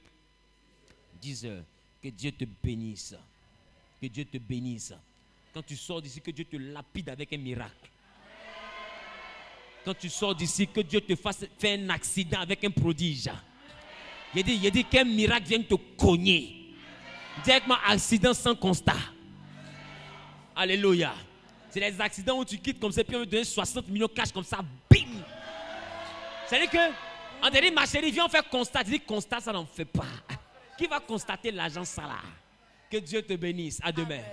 10h. Que Dieu te bénisse. Que Dieu te bénisse. Quand tu sors d'ici, que Dieu te lapide avec un miracle. Quand tu sors d'ici, que Dieu te fasse faire un accident avec un prodige. Il dit qu'un miracle vienne te cogner. Directement accident sans constat. Alléluia. C'est les accidents où tu quittes comme ça, puis on te donne 60 millions cash comme ça, bim. C'est-à-dire que, on te dit, ma chérie, viens faire constat. Tu dis, constat, ça n'en fait pas. Qui va constater l'argent ça là? Que Dieu te bénisse. À demain.